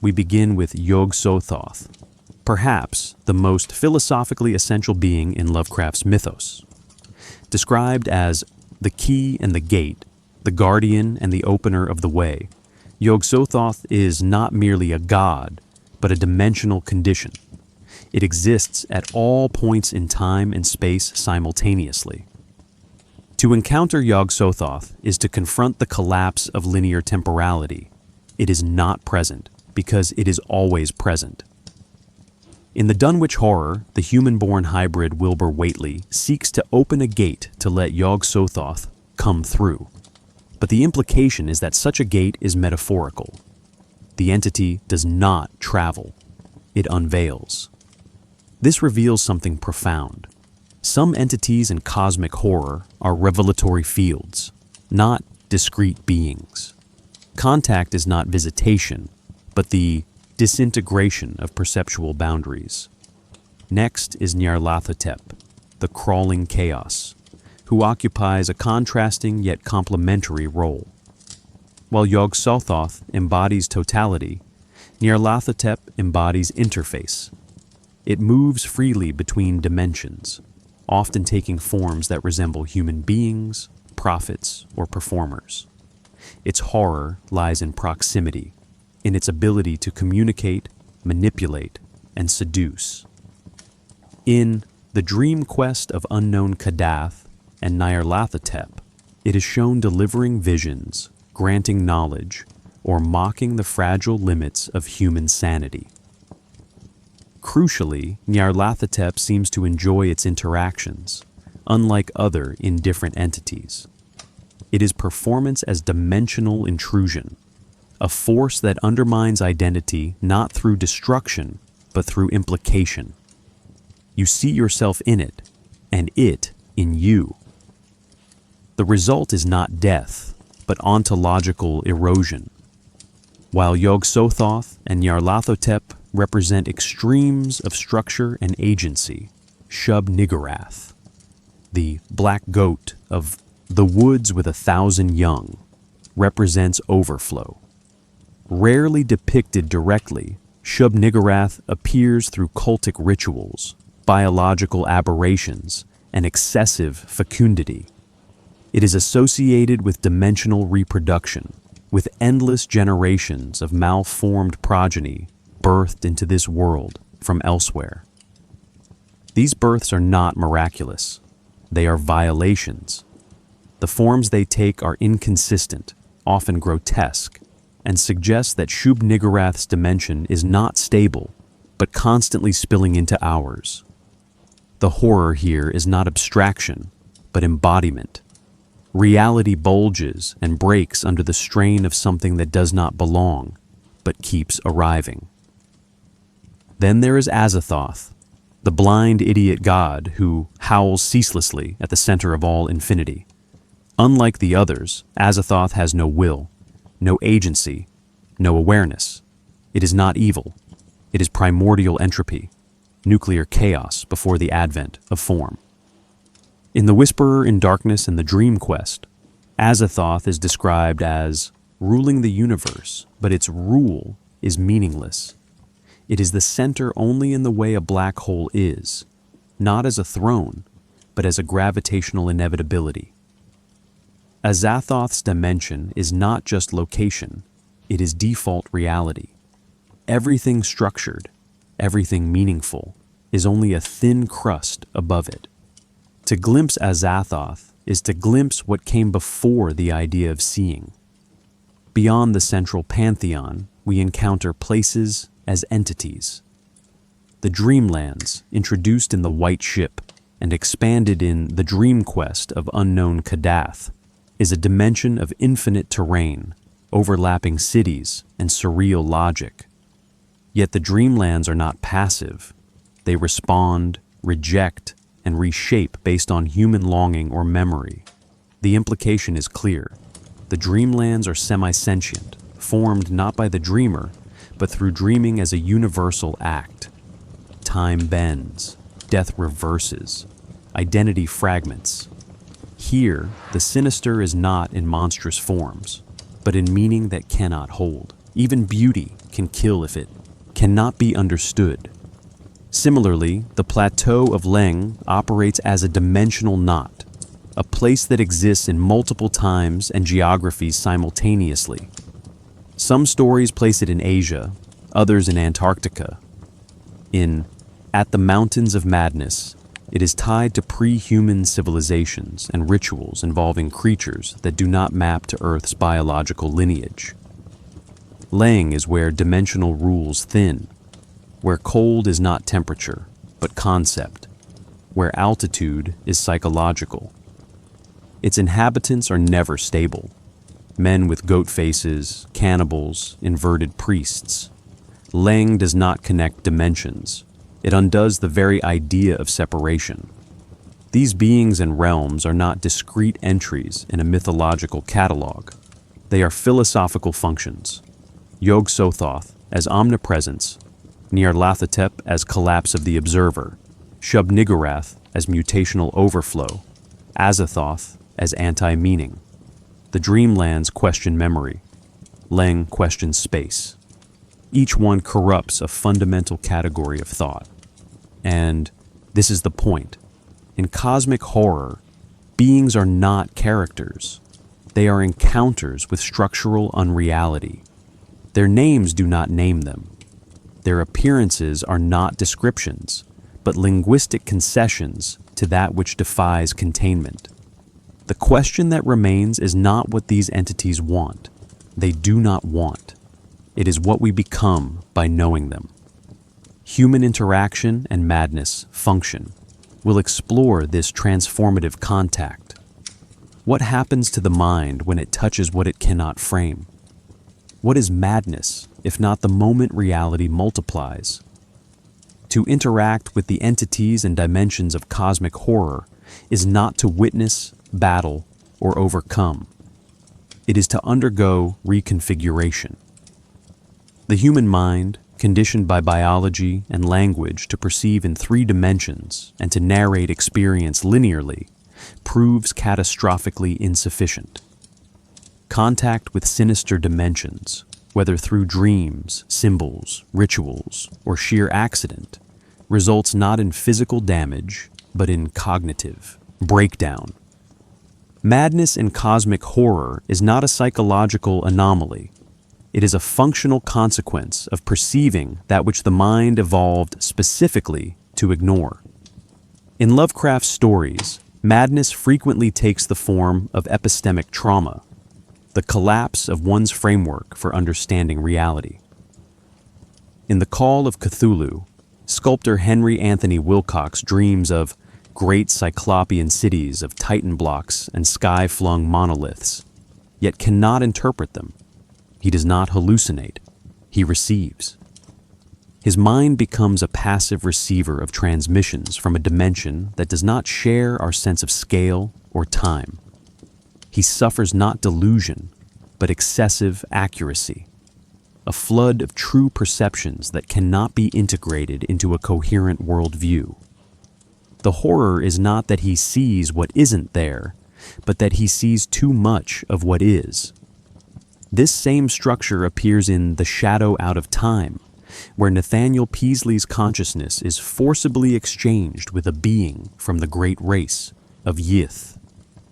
We begin with Yog-Sothoth, perhaps the most philosophically essential being in Lovecraft's mythos. Described as the key and the gate, the guardian and the opener of the way, Yog-Sothoth is not merely a god, but a dimensional condition. It exists at all points in time and space simultaneously. To encounter Yog-Sothoth is to confront the collapse of linear temporality. It is not present, because it is always present. In the Dunwich Horror, the human-born hybrid Wilbur Whately seeks to open a gate to let Yog-Sothoth come through. But the implication is that such a gate is metaphorical. The entity does not travel. It unveils. This reveals something profound. Some entities in cosmic horror are revelatory fields, not discrete beings. Contact is not visitation, but the disintegration of perceptual boundaries. Next is Nyarlathotep, the crawling chaos, who occupies a contrasting yet complementary role. While Yog-Sothoth embodies totality, Nyarlathotep embodies interface. It moves freely between dimensions, often taking forms that resemble human beings, prophets, or performers. Its horror lies in proximity, in its ability to communicate, manipulate, and seduce. In The Dream Quest of Unknown Kadath and Nyarlathotep, it is shown delivering visions, granting knowledge, or mocking the fragile limits of human sanity. Crucially, Nyarlathotep seems to enjoy its interactions, unlike other indifferent entities. It is performance as dimensional intrusion, a force that undermines identity not through destruction, but through implication. You see yourself in it, and it in you. The result is not death, but ontological erosion. While Yog-Sothoth and Nyarlathotep represent extremes of structure and agency, Shub-Niggurath, the black goat of the woods with 1,000 young, represents overflow. Rarely depicted directly, Shub-Niggurath appears through cultic rituals, biological aberrations, and excessive fecundity. It is associated with dimensional reproduction, with endless generations of malformed progeny birthed into this world from elsewhere. These births are not miraculous. They are violations. The forms they take are inconsistent, often grotesque, and suggest that Shub-Niggurath's dimension is not stable, but constantly spilling into ours. The horror here is not abstraction, but embodiment. Reality bulges and breaks under the strain of something that does not belong, but keeps arriving. Then there is Azathoth, the blind idiot god who howls ceaselessly at the center of all infinity. Unlike the others, Azathoth has no will, no agency, no awareness. It is not evil. It is primordial entropy, nuclear chaos before the advent of form. In The Whisperer in Darkness and the Dream Quest, Azathoth is described as ruling the universe, but its rule is meaningless. It is the center only in the way a black hole is, not as a throne, but as a gravitational inevitability. Azathoth's dimension is not just location, it is default reality. Everything structured, everything meaningful, is only a thin crust above it. To glimpse Azathoth is to glimpse what came before the idea of seeing. Beyond the central pantheon, we encounter places as entities. The Dreamlands, introduced in the White Ship and expanded in The Dream Quest of Unknown Kadath, is a dimension of infinite terrain, overlapping cities and surreal logic. Yet the Dreamlands are not passive. They respond, reject, and reshape based on human longing or memory. The implication is clear. The Dreamlands are semi-sentient, formed not by the dreamer, but through dreaming as a universal act. Time bends, death reverses, identity fragments. Here, the sinister is not in monstrous forms, but in meaning that cannot hold. Even beauty can kill if it cannot be understood. Similarly, the plateau of Leng operates as a dimensional knot, a place that exists in multiple times and geographies simultaneously. Some stories place it in Asia, others in Antarctica. In At the Mountains of Madness, it is tied to pre-human civilizations and rituals involving creatures that do not map to Earth's biological lineage. Leng is where dimensional rules thin, where cold is not temperature, but concept, where altitude is psychological. Its inhabitants are never stable. Men with goat faces, cannibals, inverted priests. Leng does not connect dimensions. It undoes the very idea of separation. These beings and realms are not discrete entries in a mythological catalog. They are philosophical functions. Yog-Sothoth as omnipresence, Nyarlathotep as collapse of the observer, Shub-Niggurath as mutational overflow, Azathoth as anti-meaning. The Dreamlands question memory. Leng questions space. Each one corrupts a fundamental category of thought. And this is the point. In cosmic horror, beings are not characters. They are encounters with structural unreality. Their names do not name them. Their appearances are not descriptions, but linguistic concessions to that which defies containment. The question that remains is not what these entities want. They do not want. It is what we become by knowing them. Human interaction and madness function. We'll explore this transformative contact. What happens to the mind when it touches what it cannot frame? What is madness, if not the moment reality multiplies? To interact with the entities and dimensions of cosmic horror is not to witness, battle, or overcome. It is to undergo reconfiguration. The human mind, conditioned by biology and language to perceive in 3 dimensions and to narrate experience linearly, proves catastrophically insufficient. Contact with sinister dimensions, whether through dreams, symbols, rituals, or sheer accident, results not in physical damage, but in cognitive breakdown. Madness in cosmic horror is not a psychological anomaly. It is a functional consequence of perceiving that which the mind evolved specifically to ignore. In Lovecraft's stories, madness frequently takes the form of epistemic trauma, the collapse of one's framework for understanding reality. In The Call of Cthulhu, sculptor Henry Anthony Wilcox dreams of great cyclopean cities of titan blocks and sky-flung monoliths, yet cannot interpret them. He does not hallucinate, he receives. His mind becomes a passive receiver of transmissions from a dimension that does not share our sense of scale or time. He suffers not delusion, but excessive accuracy, a flood of true perceptions that cannot be integrated into a coherent worldview. The horror is not that he sees what isn't there, but that he sees too much of what is. This same structure appears in The Shadow Out of Time, where Nathaniel Peasley's consciousness is forcibly exchanged with a being from the great race of Yith.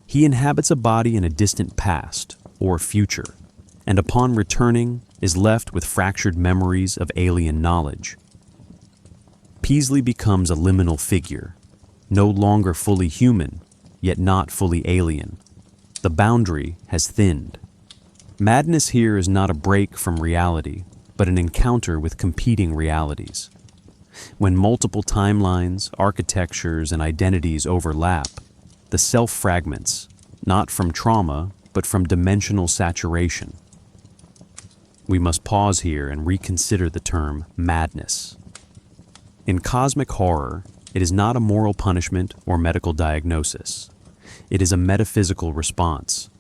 He inhabits a body in a distant past or future, and upon returning is left with fractured memories of alien knowledge. Peasley becomes a liminal figure, no longer fully human, yet not fully alien. The boundary has thinned. Madness here is not a break from reality, but an encounter with competing realities. When multiple timelines, architectures, and identities overlap, the self fragments, not from trauma, but from dimensional saturation. We must pause here and reconsider the term madness. In cosmic horror, it is not a moral punishment or medical diagnosis. It is a metaphysical response.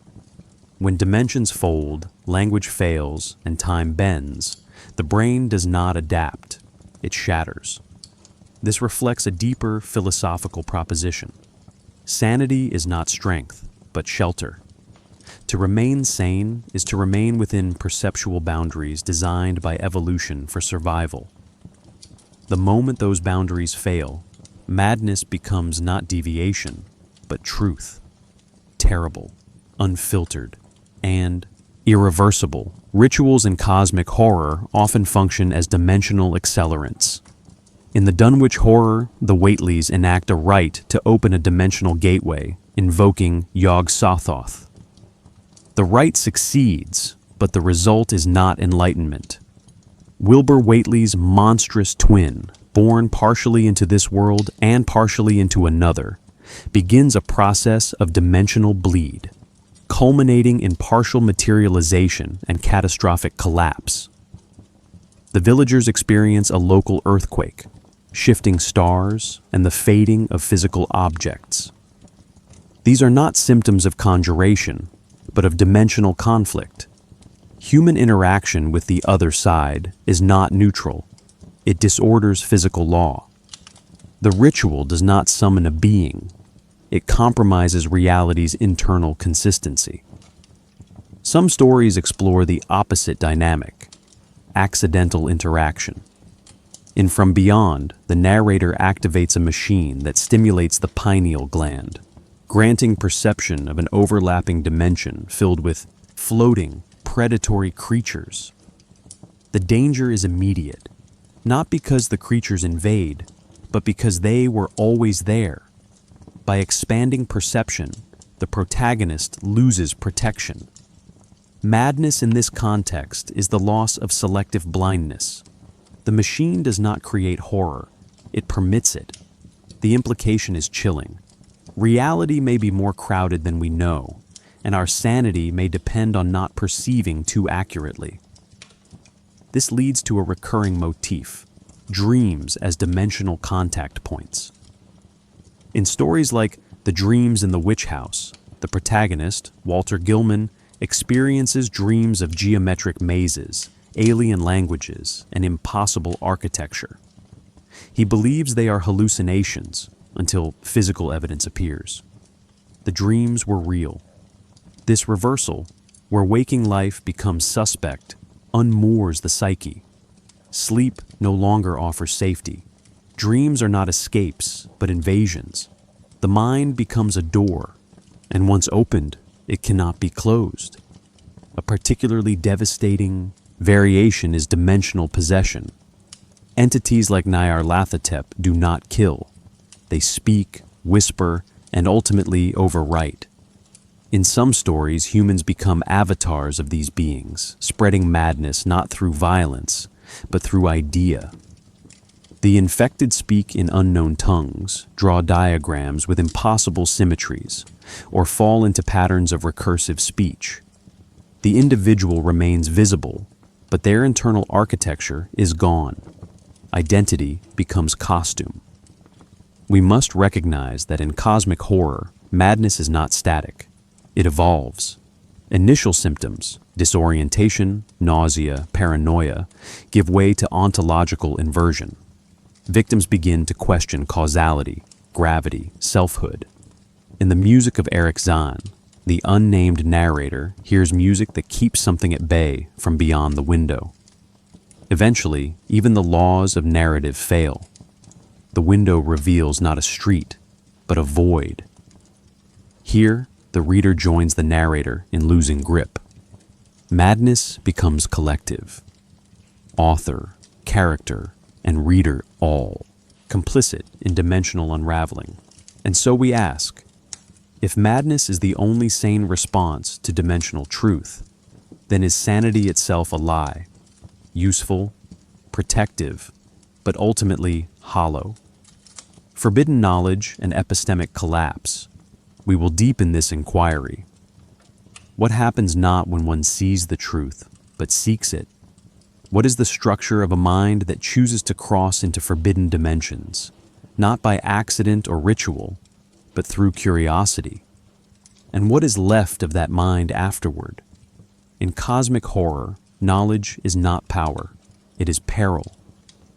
When dimensions fold, language fails, and time bends, the brain does not adapt, it shatters. This reflects a deeper philosophical proposition. Sanity is not strength, but shelter. To remain sane is to remain within perceptual boundaries designed by evolution for survival. The moment those boundaries fail, madness becomes not deviation, but truth. Terrible, unfiltered, and irreversible. Rituals in cosmic horror often function as dimensional accelerants. In the Dunwich Horror, the Whateleys enact a rite to open a dimensional gateway, invoking Yog-Sothoth. The rite succeeds, but the result is not enlightenment. Wilbur Whateley's monstrous twin, born partially into this world and partially into another, begins a process of dimensional bleed, culminating in partial materialization and catastrophic collapse. The villagers experience a local earthquake, shifting stars, and the fading of physical objects. These are not symptoms of conjuration, but of dimensional conflict. Human interaction with the other side is not neutral. It disorders physical law. The ritual does not summon a being. It compromises reality's internal consistency. Some stories explore the opposite dynamic, accidental interaction. In From Beyond, the narrator activates a machine that stimulates the pineal gland, granting perception of an overlapping dimension filled with floating, predatory creatures. The danger is immediate, not because the creatures invade, but because they were always there. By expanding perception, the protagonist loses protection. Madness in this context is the loss of selective blindness. The machine does not create horror, it permits it. The implication is chilling. Reality may be more crowded than we know, and our sanity may depend on not perceiving too accurately. This leads to a recurring motif: dreams as dimensional contact points. In stories like The Dreams in the Witch House, the protagonist, Walter Gilman, experiences dreams of geometric mazes, alien languages, and impossible architecture. He believes they are hallucinations until physical evidence appears. The dreams were real. This reversal, where waking life becomes suspect, unmoors the psyche. Sleep no longer offers safety. Dreams are not escapes, but invasions. The mind becomes a door, and once opened, it cannot be closed. A particularly devastating variation is dimensional possession. Entities like Nyarlathotep do not kill. They speak, whisper, and ultimately overwrite. In some stories, humans become avatars of these beings, spreading madness not through violence, but through idea. The infected speak in unknown tongues, draw diagrams with impossible symmetries, or fall into patterns of recursive speech. The individual remains visible, but their internal architecture is gone. Identity becomes costume. We must recognize that in cosmic horror, madness is not static. It evolves. Initial symptoms, disorientation, nausea, paranoia, give way to ontological inversion. Victims begin to question causality, gravity, selfhood. In the music of Eric Zahn, the unnamed narrator hears music that keeps something at bay from beyond the window. Eventually, even the laws of narrative fail. The window reveals not a street, but a void. Here, the reader joins the narrator in losing grip. Madness becomes collective. Author, character, and reader all complicit in dimensional unraveling. And so we ask, if madness is the only sane response to dimensional truth, then is sanity itself a lie, useful, protective, but ultimately hollow? Forbidden knowledge and epistemic collapse. We will deepen this inquiry. What happens not when one sees the truth, but seeks it? What is the structure of a mind that chooses to cross into forbidden dimensions, not by accident or ritual, but through curiosity? And what is left of that mind afterward? In cosmic horror, knowledge is not power, it is peril.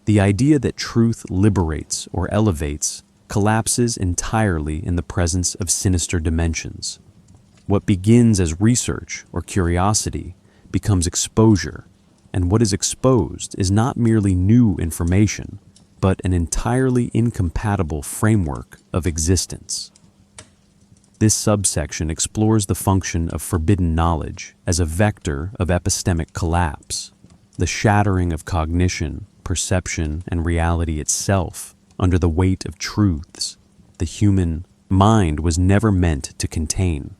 The idea that truth liberates or elevates collapses entirely in the presence of sinister dimensions. What begins as research or curiosity becomes exposure, and what is exposed is not merely new information, but an entirely incompatible framework of existence. This subsection explores the function of forbidden knowledge as a vector of epistemic collapse, the shattering of cognition, perception, and reality itself under the weight of truths the human mind was never meant to contain.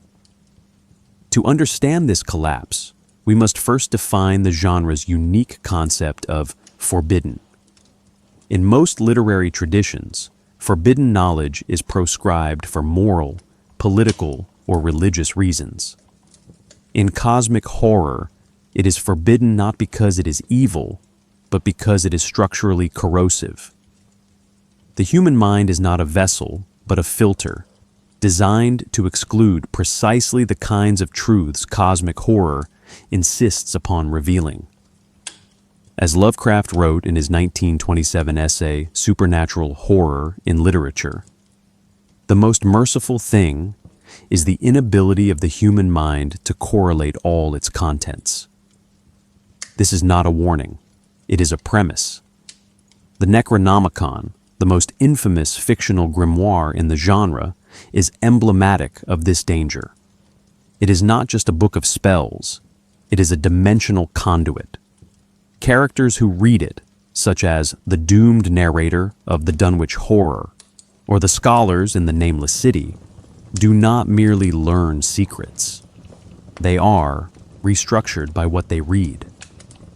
To understand this collapse, we must first define the genre's unique concept of forbidden. In most literary traditions, forbidden knowledge is proscribed for moral, political, or religious reasons. In cosmic horror, it is forbidden not because it is evil, but because it is structurally corrosive. The human mind is not a vessel, but a filter, designed to exclude precisely the kinds of truths cosmic horror insists upon revealing. As Lovecraft wrote in his 1927 essay, Supernatural Horror in Literature, the most merciful thing is the inability of the human mind to correlate all its contents. This is not a warning, it is a premise. The Necronomicon, the most infamous fictional grimoire in the genre, is emblematic of this danger. It is not just a book of spells, it is a dimensional conduit. Characters who read it, such as the doomed narrator of the Dunwich Horror, or the scholars in the Nameless City, do not merely learn secrets. They are restructured by what they read.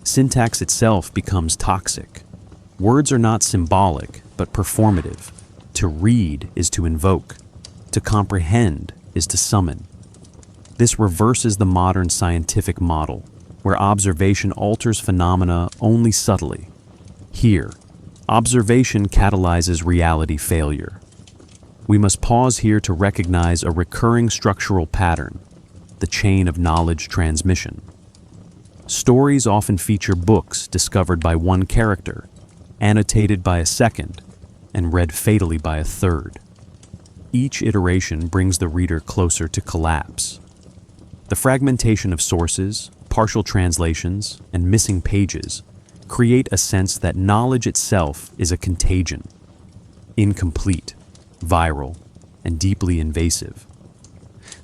Syntax itself becomes toxic. Words are not symbolic, but performative. To read is to invoke. To comprehend is to summon. This reverses the modern scientific model, where observation alters phenomena only subtly. Here, observation catalyzes reality failure. We must pause here to recognize a recurring structural pattern, the chain of knowledge transmission. Stories often feature books discovered by one character, annotated by a second, and read fatally by a third. Each iteration brings the reader closer to collapse. The fragmentation of sources, partial translations, and missing pages create a sense that knowledge itself is a contagion, incomplete, viral, and deeply invasive.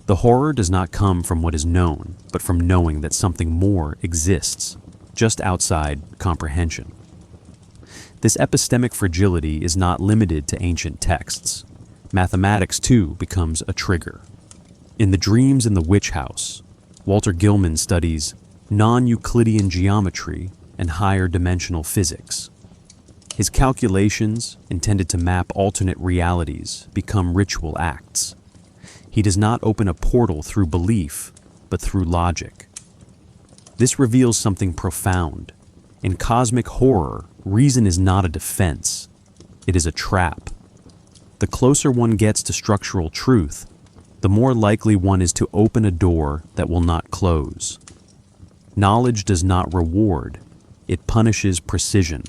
The horror does not come from what is known, but from knowing that something more exists, just outside comprehension. This epistemic fragility is not limited to ancient texts. Mathematics, too, becomes a trigger. In The Dreams in the Witch House, Walter Gilman studies non-Euclidean geometry and higher dimensional physics. His calculations, intended to map alternate realities, become ritual acts. He does not open a portal through belief, but through logic. This reveals something profound. In cosmic horror, reason is not a defense. It is a trap. The closer one gets to structural truth, the more likely one is to open a door that will not close. Knowledge does not reward, it punishes precision.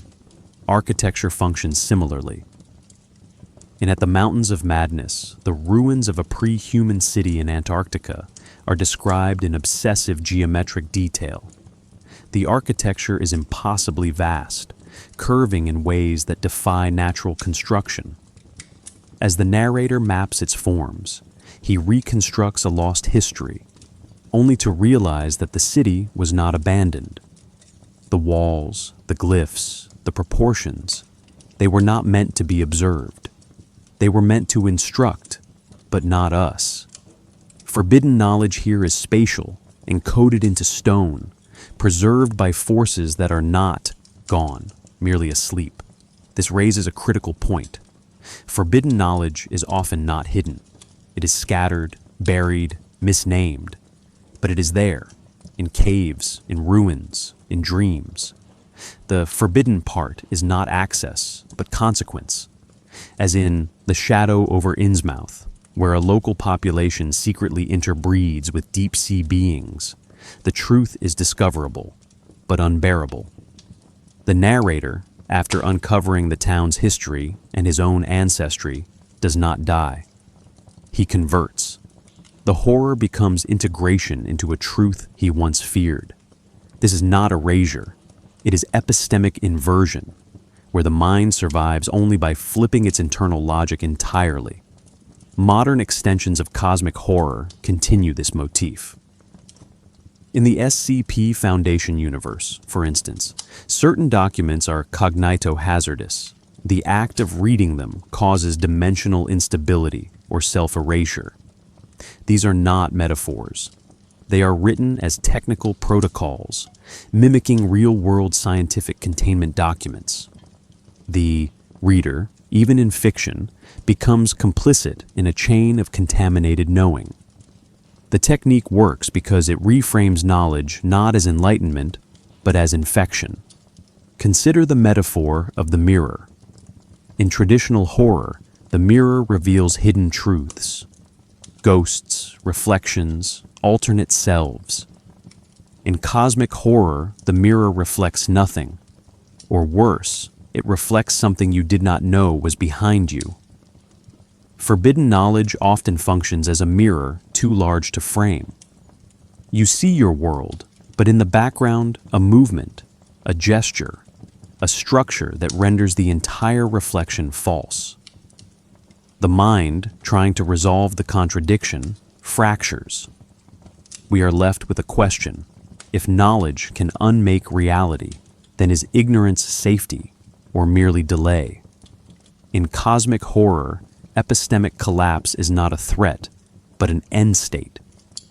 Architecture functions similarly. And at the Mountains of Madness, the ruins of a pre-human city in Antarctica are described in obsessive geometric detail. The architecture is impossibly vast, curving in ways that defy natural construction. As the narrator maps its forms, he reconstructs a lost history, only to realize that the city was not abandoned. The walls, the glyphs, the proportions, they were not meant to be observed. They were meant to instruct, but not us. Forbidden knowledge here is spatial, encoded into stone, preserved by forces that are not gone, merely asleep. This raises a critical point. Forbidden knowledge is often not hidden. It is scattered, buried, misnamed, but it is there, in caves, in ruins, in dreams. The forbidden part is not access, but consequence, as in The Shadow over Innsmouth, where a local population secretly interbreeds with deep-sea beings. The truth is discoverable, but unbearable. The narrator, after uncovering the town's history and his own ancestry, does not die. He converts. The horror becomes integration into a truth he once feared. This is not erasure. It is epistemic inversion, where the mind survives only by flipping its internal logic entirely. Modern extensions of cosmic horror continue this motif. In the SCP Foundation universe, for instance, certain documents are cognitohazardous. The act of reading them causes dimensional instability or self-erasure. These are not metaphors. They are written as technical protocols, mimicking real-world scientific containment documents. The reader, even in fiction, becomes complicit in a chain of contaminated knowing. The technique works because it reframes knowledge not as enlightenment, but as infection. Consider the metaphor of the mirror. In traditional horror, the mirror reveals hidden truths, ghosts, reflections, alternate selves. In cosmic horror, the mirror reflects nothing, or worse, it reflects something you did not know was behind you. Forbidden knowledge often functions as a mirror too large to frame. You see your world, but in the background, a movement, a gesture, a structure that renders the entire reflection false. The mind, trying to resolve the contradiction, fractures. We are left with a question. If knowledge can unmake reality, then is ignorance safety or merely delay? In cosmic horror, epistemic collapse is not a threat, but an end state.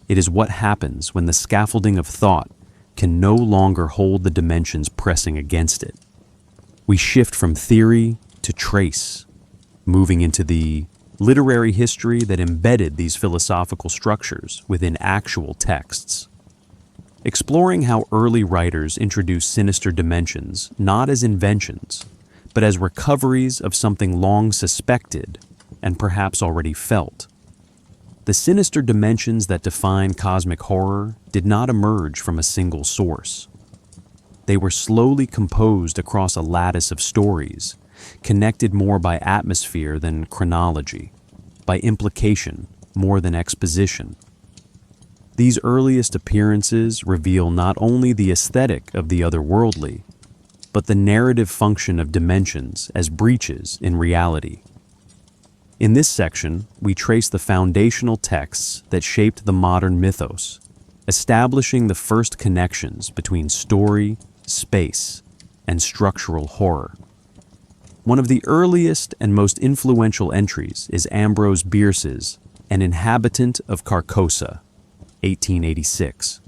It is what happens when the scaffolding of thought can no longer hold the dimensions pressing against it. We shift from theory to trace, moving into the literary history that embedded these philosophical structures within actual texts. Exploring how early writers introduced sinister dimensions not as inventions, but as recoveries of something long suspected and perhaps already felt. The sinister dimensions that define cosmic horror did not emerge from a single source. They were slowly composed across a lattice of stories, connected more by atmosphere than chronology, by implication more than exposition. These earliest appearances reveal not only the aesthetic of the otherworldly, but the narrative function of dimensions as breaches in reality. In this section, we trace the foundational texts that shaped the modern mythos, establishing the first connections between story, space, and structural horror. One of the earliest and most influential entries is Ambrose Bierce's An Inhabitant of Carcosa, 1886,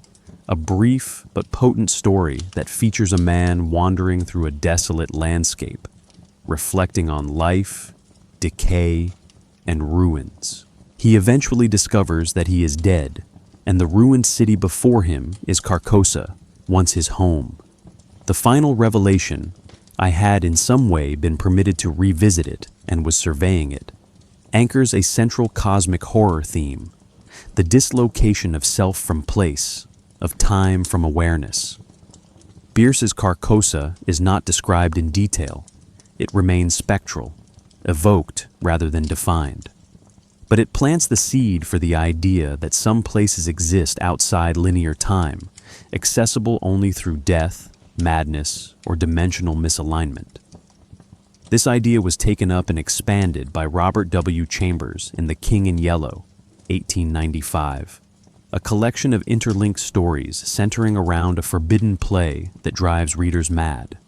a brief but potent story that features a man wandering through a desolate landscape, reflecting on life, decay, and ruins. He eventually discovers that he is dead, and the ruined city before him is Carcosa, once his home. The final revelation, I had in some way been permitted to revisit it and was surveying it, anchors a central cosmic horror theme, the dislocation of self from place, of time from awareness. Bierce's Carcosa is not described in detail. It remains spectral, evoked rather than defined. But it plants the seed for the idea that some places exist outside linear time, accessible only through death, madness, or dimensional misalignment. This idea was taken up and expanded by Robert W. Chambers in The King in Yellow, 1895, a collection of interlinked stories centering around a forbidden play that drives readers mad.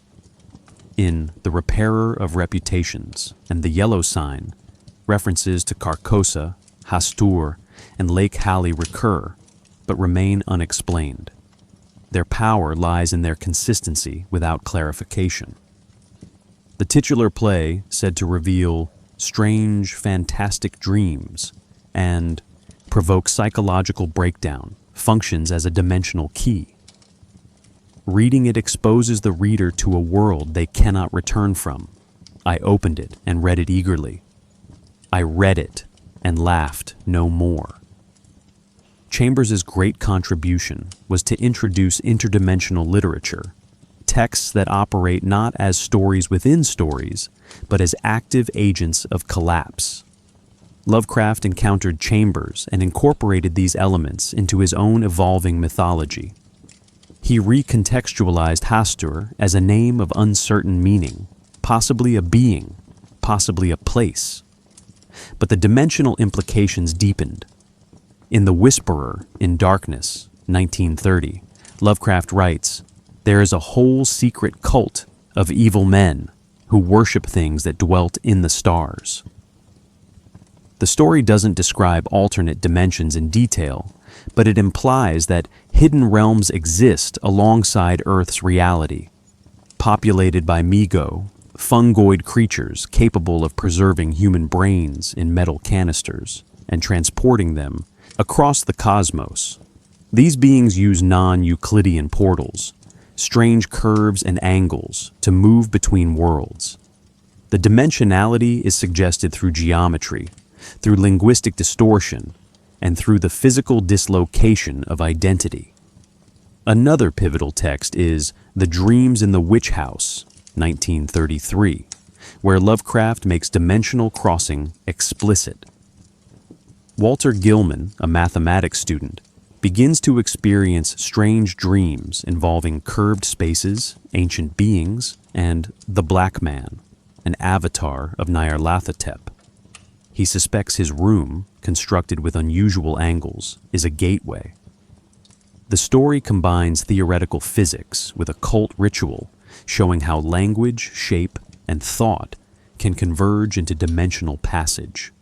In The Repairer of Reputations and The Yellow Sign, references to Carcosa, Hastur, and Lake Halley recur, but remain unexplained. Their power lies in their consistency without clarification. The titular play, said to reveal strange, fantastic dreams and provoke psychological breakdown, functions as a dimensional key. Reading it exposes the reader to a world they cannot return from. I opened it and read it eagerly. I read it and laughed no more. Chambers's great contribution was to introduce interdimensional literature, texts that operate not as stories within stories, but as active agents of collapse. Lovecraft encountered Chambers and incorporated these elements into his own evolving mythology. He recontextualized Hastur as a name of uncertain meaning, possibly a being, possibly a place. But the dimensional implications deepened. In The Whisperer in Darkness, 1930, Lovecraft writes, "There is a whole secret cult of evil men who worship things that dwelt in the stars." The story doesn't describe alternate dimensions in detail, but it implies that hidden realms exist alongside Earth's reality, populated by Migo, fungoid creatures capable of preserving human brains in metal canisters and transporting them across the cosmos. These beings use non-Euclidean portals, strange curves and angles to move between worlds. The dimensionality is suggested through geometry, through linguistic distortion, and through the physical dislocation of identity. Another pivotal text is The Dreams in the Witch House, 1933, where Lovecraft makes dimensional crossing explicit. Walter Gilman, a mathematics student, begins to experience strange dreams involving curved spaces, ancient beings, and the Black Man, an avatar of Nyarlathotep. He suspects his room, constructed with unusual angles, is a gateway. The story combines theoretical physics with occult ritual, showing how language, shape, and thought can converge into dimensional passage.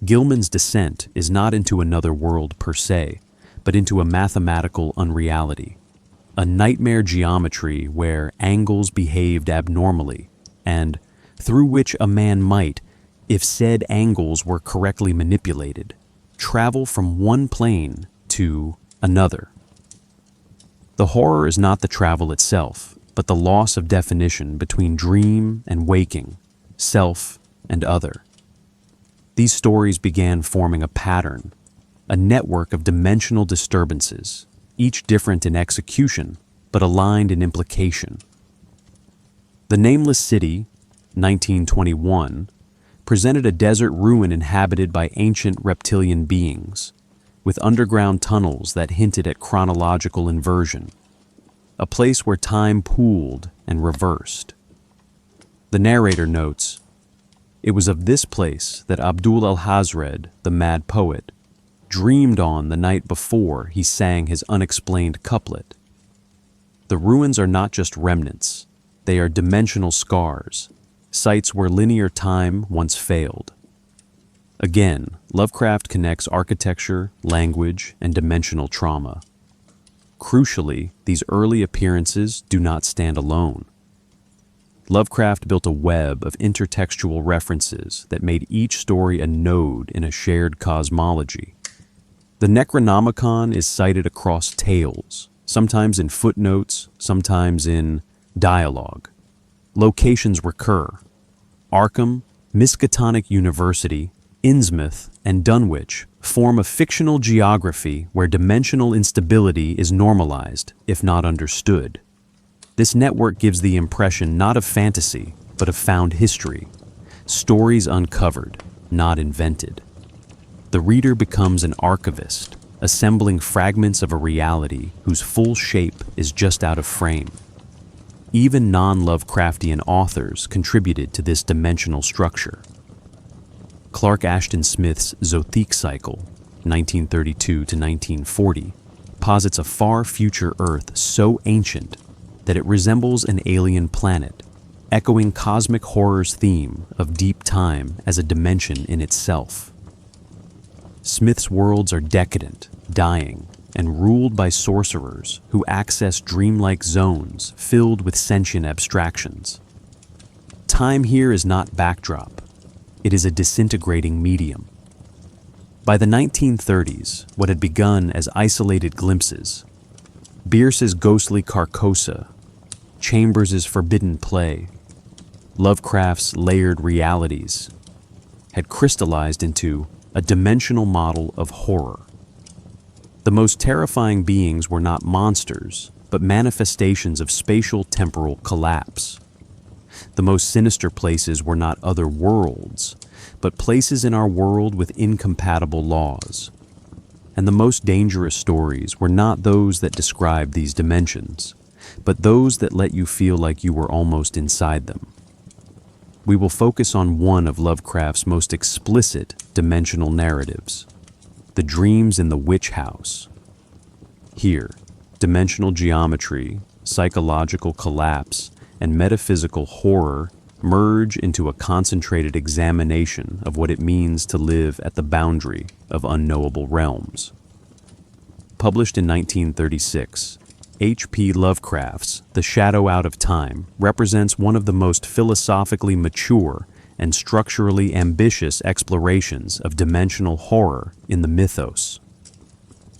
Gilman's descent is not into another world per se, but into a mathematical unreality, a nightmare geometry where angles behaved abnormally, and through which a man might, if said angles were correctly manipulated, travel from one plane to another. The horror is not the travel itself, but the loss of definition between dream and waking, self and other. These stories began forming a pattern, a network of dimensional disturbances, each different in execution, but aligned in implication. The Nameless City, 1921, presented a desert ruin inhabited by ancient reptilian beings, with underground tunnels that hinted at chronological inversion, a place where time pooled and reversed. The narrator notes, "It was of this place that Abdul al-Hazred, the mad poet, dreamed on the night before he sang his unexplained couplet. The ruins are not just remnants, they are dimensional scars, sites where linear time once failed." Again, Lovecraft connects architecture, language, and dimensional trauma. Crucially, these early appearances do not stand alone. Lovecraft built a web of intertextual references that made each story a node in a shared cosmology. The Necronomicon is cited across tales, sometimes in footnotes, sometimes in dialogue. Locations recur. Arkham, Miskatonic University, Innsmouth, and Dunwich form a fictional geography where dimensional instability is normalized, if not understood. This network gives the impression not of fantasy, but of found history, stories uncovered, not invented. The reader becomes an archivist, assembling fragments of a reality whose full shape is just out of frame. Even non-Lovecraftian authors contributed to this dimensional structure. Clark Ashton Smith's Zothique cycle, 1932 to 1940, posits a far future Earth so ancient that it resembles an alien planet, echoing cosmic horror's theme of deep time as a dimension in itself. Smith's worlds are decadent, dying, and ruled by sorcerers who access dreamlike zones filled with sentient abstractions. Time here is not backdrop. It is a disintegrating medium. By the 1930s, what had begun as isolated glimpses, Bierce's ghostly Carcosa, Chambers' forbidden play, Lovecraft's layered realities, had crystallized into a dimensional model of horror. The most terrifying beings were not monsters, but manifestations of spatial temporal collapse. The most sinister places were not other worlds, but places in our world with incompatible laws. And the most dangerous stories were not those that described these dimensions, but those that let you feel like you were almost inside them. We will focus on one of Lovecraft's most explicit dimensional narratives, the dreams in the witch house. Here, dimensional geometry, psychological collapse, and metaphysical horror merge into a concentrated examination of what it means to live at the boundary of unknowable realms. Published in 1936, H.P. Lovecraft's The Shadow Out of Time represents one of the most philosophically mature and structurally ambitious explorations of dimensional horror in the mythos.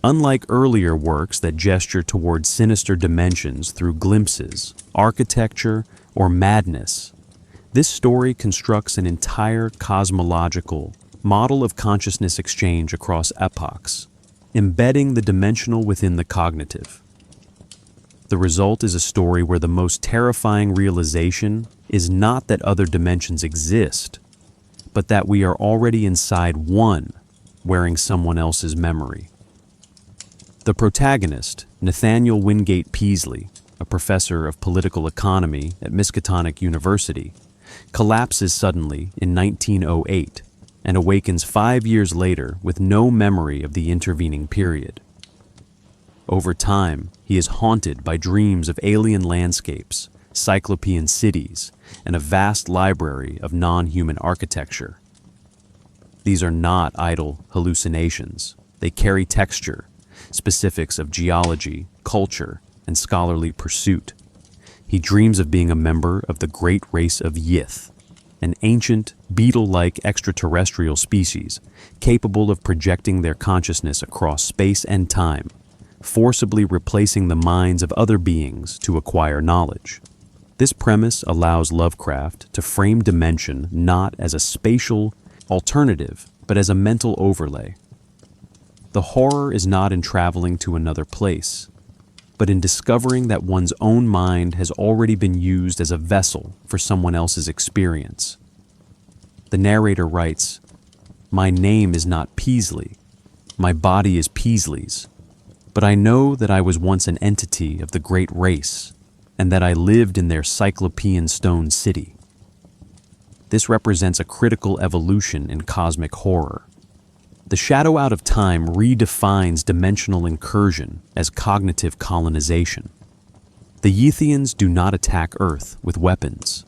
Unlike earlier works that gesture toward sinister dimensions through glimpses, architecture, or madness, this story constructs an entire cosmological model of consciousness exchange across epochs, embedding the dimensional within the cognitive. The result is a story where the most terrifying realization is not that other dimensions exist, but that we are already inside one, wearing someone else's memory. The protagonist, Nathaniel Wingate Peaslee, a professor of political economy at Miskatonic University, collapses suddenly in 1908 and awakens 5 years later with no memory of the intervening period. Over time, he is haunted by dreams of alien landscapes, cyclopean cities, and a vast library of non-human architecture. These are not idle hallucinations. They carry texture, specifics of geology, culture, and scholarly pursuit. He dreams of being a member of the great race of Yith, an ancient, beetle-like extraterrestrial species capable of projecting their consciousness across space and time, forcibly replacing the minds of other beings to acquire knowledge. This premise allows Lovecraft to frame dimension not as a spatial alternative, but as a mental overlay. The horror is not in traveling to another place, but in discovering that one's own mind has already been used as a vessel for someone else's experience. The narrator writes, "My name is not Peasley. My body is Peasley's. But I know that I was once an entity of the great race, and that I lived in their cyclopean stone city." This represents a critical evolution in cosmic horror. The shadow out of time redefines dimensional incursion as cognitive colonization. The Yithians do not attack Earth with weapons.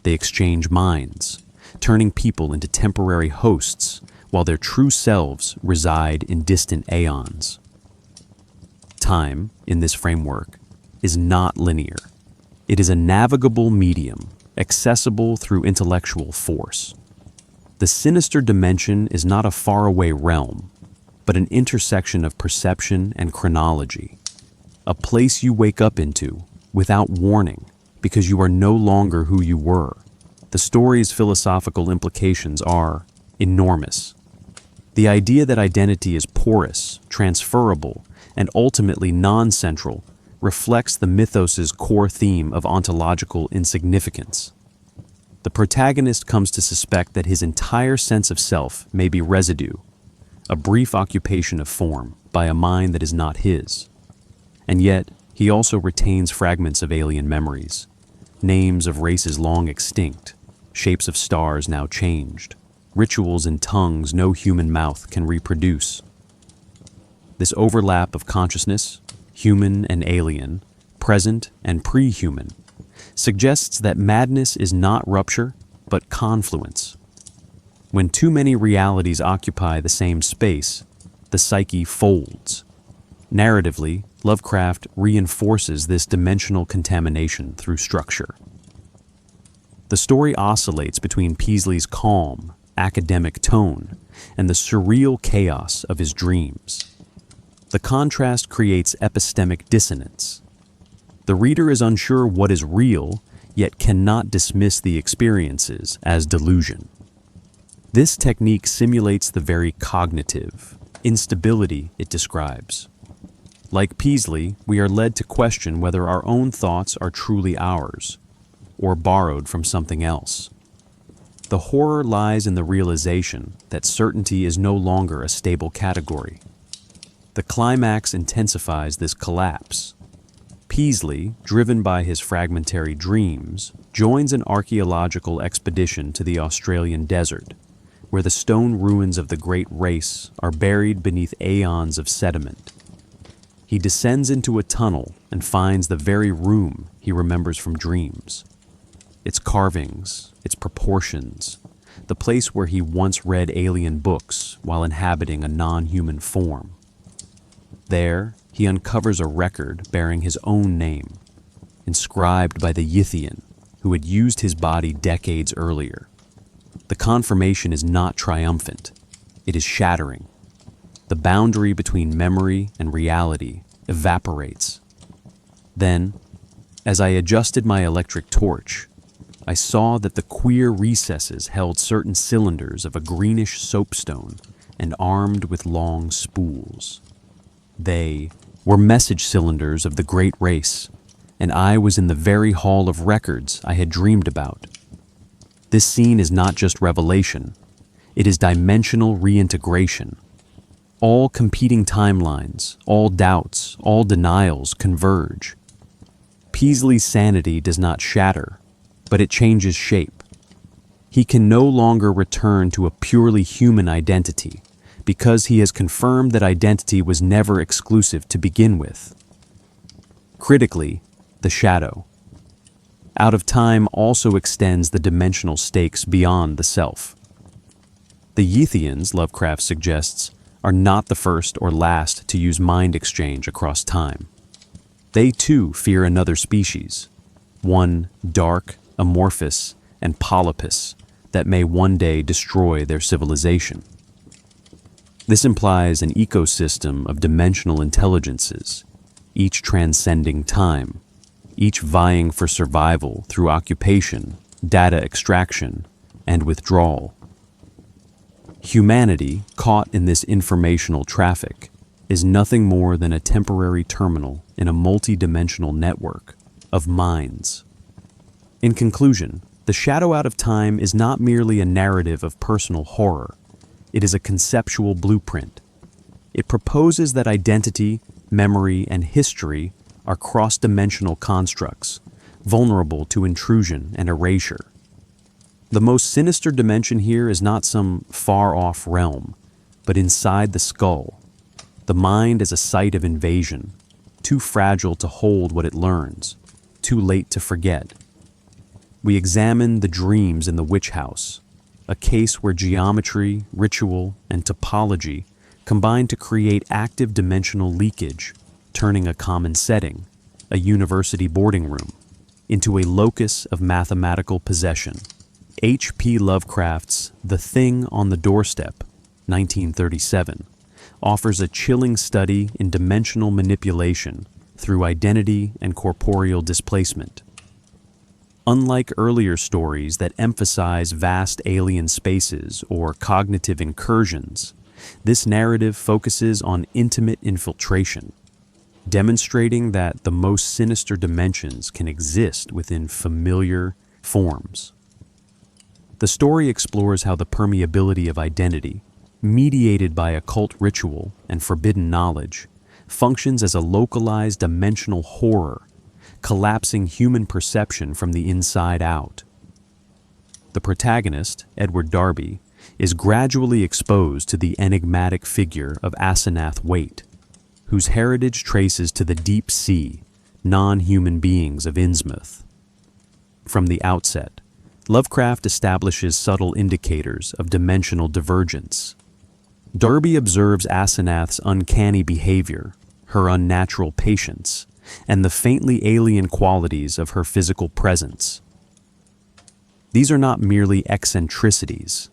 They exchange minds, turning people into temporary hosts while their true selves reside in distant aeons. Time, in this framework, is not linear. It is a navigable medium, accessible through intellectual force. The sinister dimension is not a faraway realm, but an intersection of perception and chronology, a place you wake up into without warning because you are no longer who you were. The story's philosophical implications are enormous. The idea that identity is porous, transferable, and ultimately non-central reflects the mythos's core theme of ontological insignificance. The protagonist comes to suspect that his entire sense of self may be residue, a brief occupation of form by a mind that is not his. And yet, he also retains fragments of alien memories, names of races long extinct, shapes of stars now changed, rituals and tongues no human mouth can reproduce. This overlap of consciousness, human and alien, present and pre-human, suggests that madness is not rupture, but confluence. When too many realities occupy the same space, the psyche folds. Narratively, Lovecraft reinforces this dimensional contamination through structure. The story oscillates between Peasley's calm, academic tone and the surreal chaos of his dreams. The contrast creates epistemic dissonance. The reader is unsure what is real, yet cannot dismiss the experiences as delusion. This technique simulates the very cognitive instability it describes. Like Peasley, we are led to question whether our own thoughts are truly ours, or borrowed from something else. The horror lies in the realization that certainty is no longer a stable category. The climax intensifies this collapse. Peasley, driven by his fragmentary dreams, joins an archaeological expedition to the Australian desert, where the stone ruins of the great race are buried beneath aeons of sediment. He descends into a tunnel and finds the very room he remembers from dreams. Its carvings, its proportions, the place where he once read alien books while inhabiting a non-human form. There, he uncovers a record bearing his own name, inscribed by the Yithian who had used his body decades earlier. The confirmation is not triumphant, it is shattering. The boundary between memory and reality evaporates. Then, as I adjusted my electric torch, I saw that the queer recesses held certain cylinders of a greenish soapstone and armed with long spools. They were message cylinders of the great race, and I was in the very hall of records I had dreamed about. This scene is not just revelation, it is dimensional reintegration. All competing timelines, all doubts, all denials converge. Peasley's sanity does not shatter, but it changes shape. He can no longer return to a purely human identity, because he has confirmed that identity was never exclusive to begin with. Critically, the shadow. Out of time also extends the dimensional stakes beyond the self. The Yithians, Lovecraft suggests, are not the first or last to use mind exchange across time. They too fear another species, one dark, amorphous, and polypous, that may one day destroy their civilization. This implies an ecosystem of dimensional intelligences, each transcending time, each vying for survival through occupation, data extraction, and withdrawal. Humanity, caught in this informational traffic, is nothing more than a temporary terminal in a multi-dimensional network of minds. In conclusion, The Shadow Out of Time is not merely a narrative of personal horror. It is a conceptual blueprint. It proposes that identity, memory, and history are cross-dimensional constructs, vulnerable to intrusion and erasure. The most sinister dimension here is not some far-off realm, but inside the skull. The mind is a site of invasion, too fragile to hold what it learns, too late to forget. We examine the dreams in the witch house, a case where geometry, ritual, and topology combine to create active dimensional leakage, turning a common setting, a university boarding room, into a locus of mathematical possession. H.P. Lovecraft's The Thing on the Doorstep, 1937, offers a chilling study in dimensional manipulation through identity and corporeal displacement. Unlike earlier stories that emphasize vast alien spaces or cognitive incursions, this narrative focuses on intimate infiltration, demonstrating that the most sinister dimensions can exist within familiar forms. The story explores how the permeability of identity, mediated by occult ritual and forbidden knowledge, functions as a localized dimensional horror, collapsing human perception from the inside out. The protagonist, Edward Darby, is gradually exposed to the enigmatic figure of Asenath Waite, whose heritage traces to the deep sea, non-human beings of Innsmouth. From the outset, Lovecraft establishes subtle indicators of dimensional divergence. Darby observes Asenath's uncanny behavior, her unnatural patience, and the faintly alien qualities of her physical presence. These are not merely eccentricities.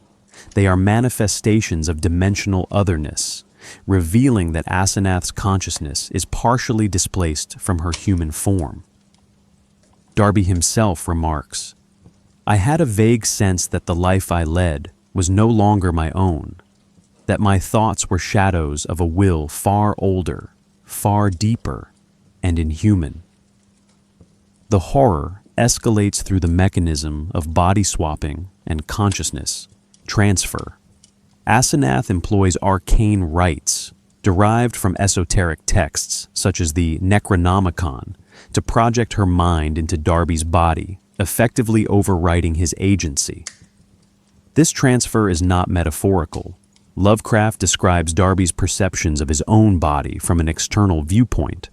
They are manifestations of dimensional otherness, revealing that Asenath's consciousness is partially displaced from her human form. Darby himself remarks, "I had a vague sense that the life I led was no longer my own, that my thoughts were shadows of a will far older, far deeper, and inhuman." The horror escalates through the mechanism of body swapping and consciousness transfer. Asenath employs arcane rites, derived from esoteric texts such as the Necronomicon, to project her mind into Darby's body, effectively overriding his agency. This transfer is not metaphorical. Lovecraft describes Darby's perceptions of his own body from an external viewpoint,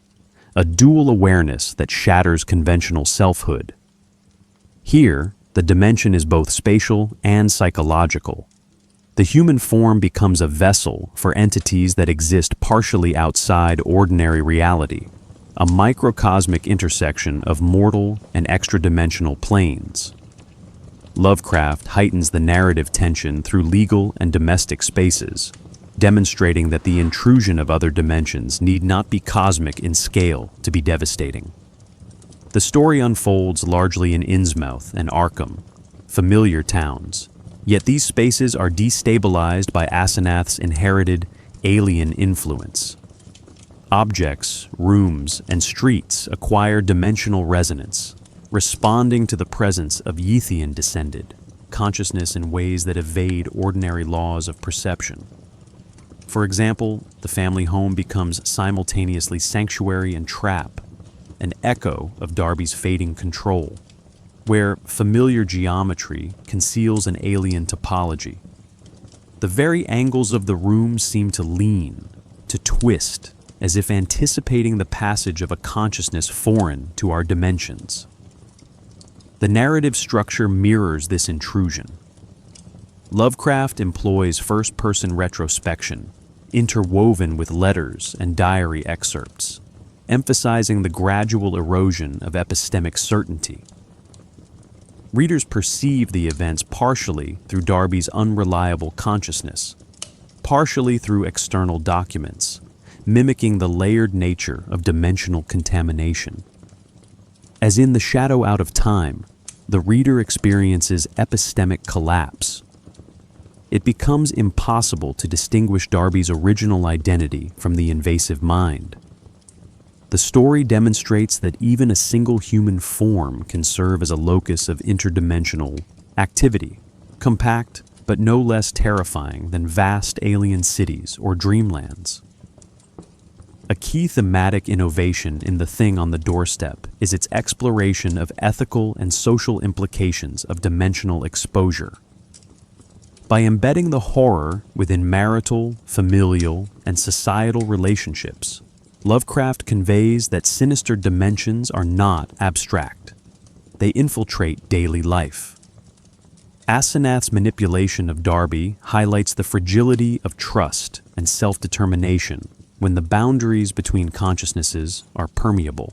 a dual awareness that shatters conventional selfhood. Here, the dimension is both spatial and psychological. The human form becomes a vessel for entities that exist partially outside ordinary reality, a microcosmic intersection of mortal and extra-dimensional planes. Lovecraft heightens the narrative tension through legal and domestic spaces, demonstrating that the intrusion of other dimensions need not be cosmic in scale to be devastating. The story unfolds largely in Innsmouth and Arkham, familiar towns, yet these spaces are destabilized by Asenath's inherited alien influence. Objects, rooms, and streets acquire dimensional resonance, responding to the presence of Yethian descended consciousness in ways that evade ordinary laws of perception. For example, the family home becomes simultaneously sanctuary and trap, an echo of Darby's fading control, where familiar geometry conceals an alien topology. The very angles of the room seem to lean, to twist, as if anticipating the passage of a consciousness foreign to our dimensions. The narrative structure mirrors this intrusion. Lovecraft employs first-person retrospection, interwoven with letters and diary excerpts, emphasizing the gradual erosion of epistemic certainty. Readers perceive the events partially through Darby's unreliable consciousness, partially through external documents, mimicking the layered nature of dimensional contamination. As in The Shadow Out of Time, the reader experiences epistemic collapse. It becomes impossible to distinguish Darby's original identity from the invasive mind. The story demonstrates that even a single human form can serve as a locus of interdimensional activity, compact but no less terrifying than vast alien cities or dreamlands. A key thematic innovation in The Thing on the Doorstep is its exploration of ethical and social implications of dimensional exposure. By embedding the horror within marital, familial, and societal relationships, Lovecraft conveys that sinister dimensions are not abstract. They infiltrate daily life. Asenath's manipulation of Darby highlights the fragility of trust and self-determination when the boundaries between consciousnesses are permeable.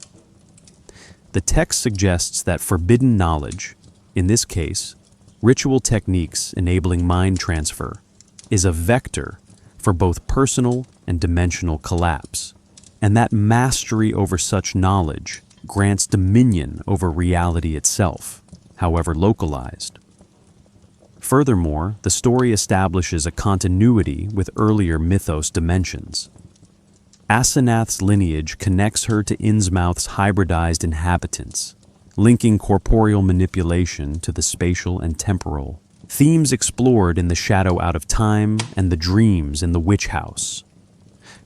The text suggests that forbidden knowledge, in this case, ritual techniques enabling mind transfer, is a vector for both personal and dimensional collapse, and that mastery over such knowledge grants dominion over reality itself, however localized. Furthermore, the story establishes a continuity with earlier mythos dimensions. Asenath's lineage connects her to Innsmouth's hybridized inhabitants, linking corporeal manipulation to the spatial and temporal, themes explored in The Shadow Out of Time and The Dreams in the Witch House.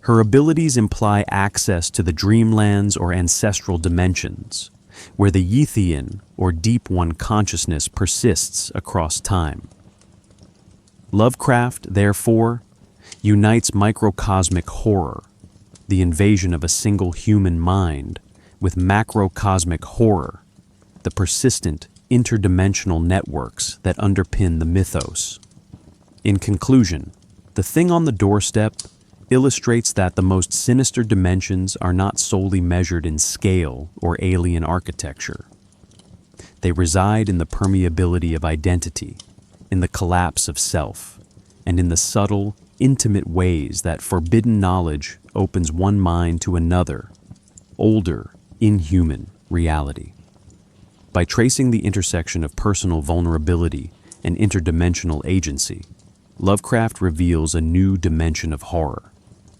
Her abilities imply access to the dreamlands or ancestral dimensions, where the Yithian or Deep One consciousness persists across time. Lovecraft, therefore, unites microcosmic horror, the invasion of a single human mind, with macrocosmic horror, the persistent interdimensional networks that underpin the mythos. In conclusion, The Thing on the Doorstep illustrates that the most sinister dimensions are not solely measured in scale or alien architecture. They reside in the permeability of identity, in the collapse of self, and in the subtle, intimate ways that forbidden knowledge opens one mind to another, older, inhuman reality. By tracing the intersection of personal vulnerability and interdimensional agency, Lovecraft reveals a new dimension of horror,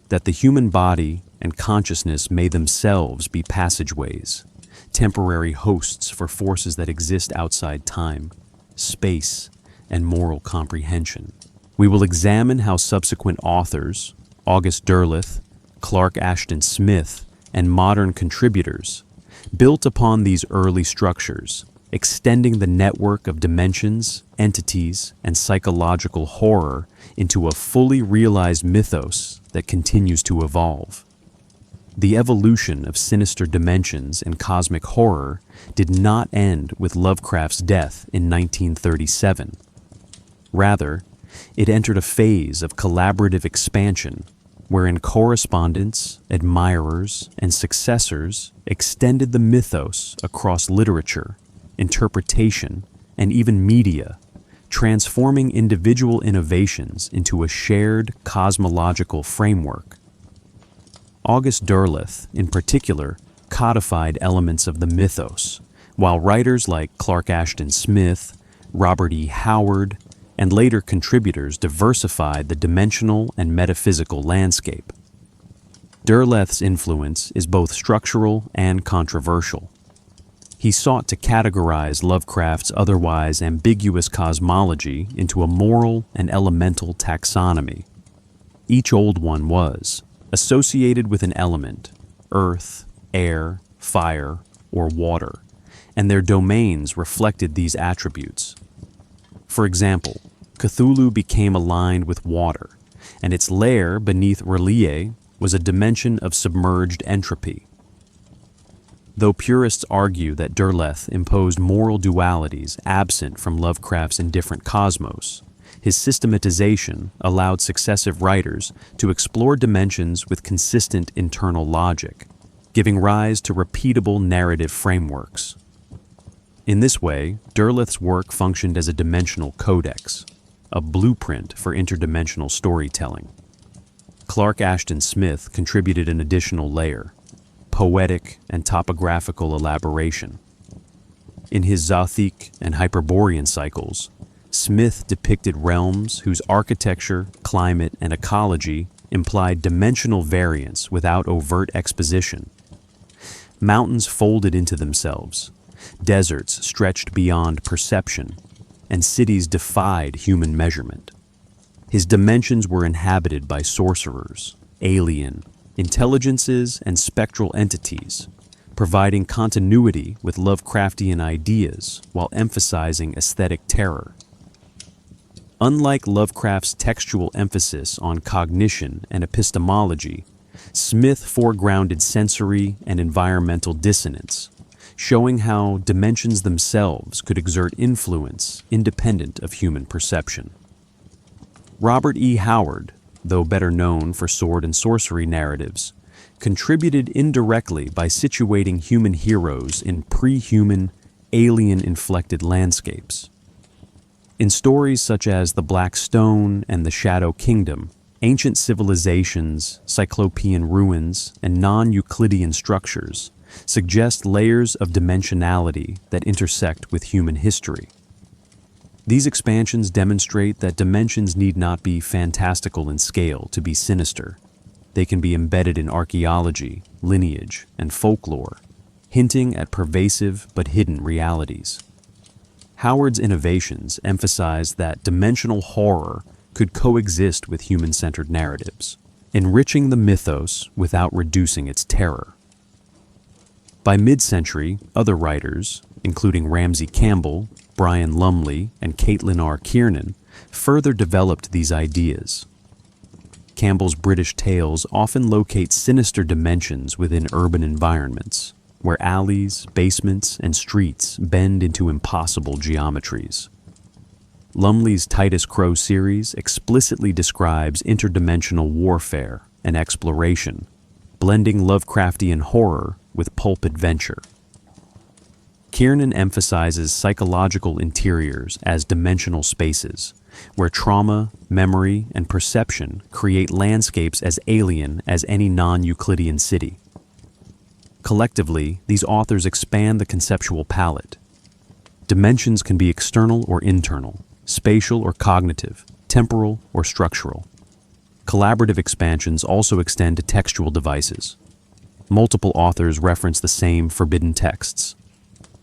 that the human body and consciousness may themselves be passageways, temporary hosts for forces that exist outside time, space, and moral comprehension. We will examine how subsequent authors, August Derleth, Clark Ashton Smith, and modern contributors, built upon these early structures, extending the network of dimensions, entities, and psychological horror into a fully realized mythos that continues to evolve. The evolution of sinister dimensions and cosmic horror did not end with Lovecraft's death in 1937. Rather, it entered a phase of collaborative expansion, wherein correspondents, admirers, and successors extended the mythos across literature, interpretation, and even media, transforming individual innovations into a shared cosmological framework. August Derleth, in particular, codified elements of the mythos, while writers like Clark Ashton Smith, Robert E. Howard, and later contributors diversified the dimensional and metaphysical landscape. Derleth's influence is both structural and controversial. He sought to categorize Lovecraft's otherwise ambiguous cosmology into a moral and elemental taxonomy. Each old one was associated with an element, earth, air, fire, or water, and their domains reflected these attributes. For example, Cthulhu became aligned with water, and its lair beneath R'lyeh was a dimension of submerged entropy. Though purists argue that Derleth imposed moral dualities absent from Lovecraft's indifferent cosmos, his systematization allowed successive writers to explore dimensions with consistent internal logic, giving rise to repeatable narrative frameworks. In this way, Derleth's work functioned as a dimensional codex, a blueprint for interdimensional storytelling. Clark Ashton Smith contributed an additional layer, poetic and topographical elaboration. In his Zothic and Hyperborean cycles, Smith depicted realms whose architecture, climate, and ecology implied dimensional variance without overt exposition. Mountains folded into themselves, deserts stretched beyond perception, and cities defied human measurement. His dimensions were inhabited by sorcerers, alien, intelligences, and spectral entities, providing continuity with Lovecraftian ideas while emphasizing aesthetic terror. Unlike Lovecraft's textual emphasis on cognition and epistemology, Smith foregrounded sensory and environmental dissonance, showing how dimensions themselves could exert influence independent of human perception. Robert E. Howard, though better known for sword and sorcery narratives, contributed indirectly by situating human heroes in pre-human, alien-inflected landscapes. In stories such as The Black Stone and The Shadow Kingdom, ancient civilizations, cyclopean ruins, and non-Euclidean structures suggest layers of dimensionality that intersect with human history. These expansions demonstrate that dimensions need not be fantastical in scale to be sinister. They can be embedded in archaeology, lineage, and folklore, hinting at pervasive but hidden realities. Howard's innovations emphasize that dimensional horror could coexist with human-centered narratives, enriching the mythos without reducing its terror. By mid-century, other writers, including Ramsey Campbell, Brian Lumley, and Caitlin R. Kiernan, further developed these ideas. Campbell's British tales often locate sinister dimensions within urban environments, where alleys, basements, and streets bend into impossible geometries. Lumley's Titus Crow series explicitly describes interdimensional warfare and exploration, blending Lovecraftian horror with pulp adventure. Kiernan emphasizes psychological interiors as dimensional spaces, where trauma, memory, and perception create landscapes as alien as any non-Euclidean city. Collectively, these authors expand the conceptual palette. Dimensions can be external or internal, spatial or cognitive, temporal or structural. Collaborative expansions also extend to textual devices. Multiple authors reference the same forbidden texts: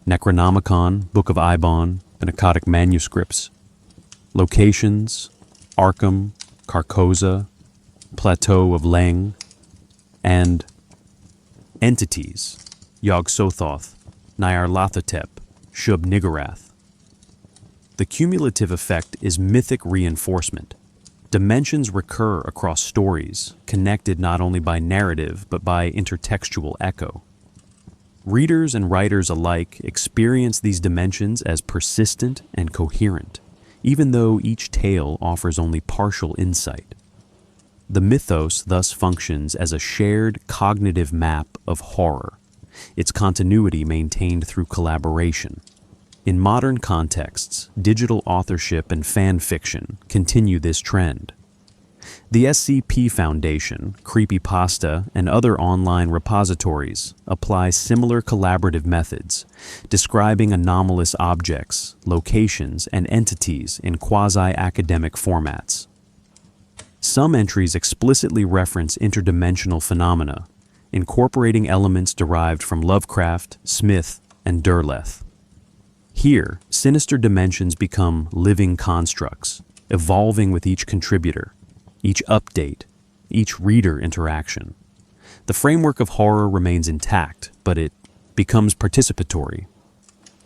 Necronomicon, Book of Ibon, and Akkadic manuscripts. Locations: Arkham, Carcosa, Plateau of Leng, and entities: Yog-Sothoth, Nyarlathotep, Shub-Niggurath. The cumulative effect is mythic reinforcement. Dimensions recur across stories, connected not only by narrative but by intertextual echo. Readers and writers alike experience these dimensions as persistent and coherent, even though each tale offers only partial insight. The mythos thus functions as a shared cognitive map of horror, its continuity maintained through collaboration. In modern contexts, digital authorship and fan fiction continue this trend. The SCP Foundation, Creepypasta, and other online repositories apply similar collaborative methods, describing anomalous objects, locations, and entities in quasi-academic formats. Some entries explicitly reference interdimensional phenomena, incorporating elements derived from Lovecraft, Smith, and Derleth. Here, sinister dimensions become living constructs, evolving with each contributor, each update, each reader interaction. The framework of horror remains intact, but it becomes participatory.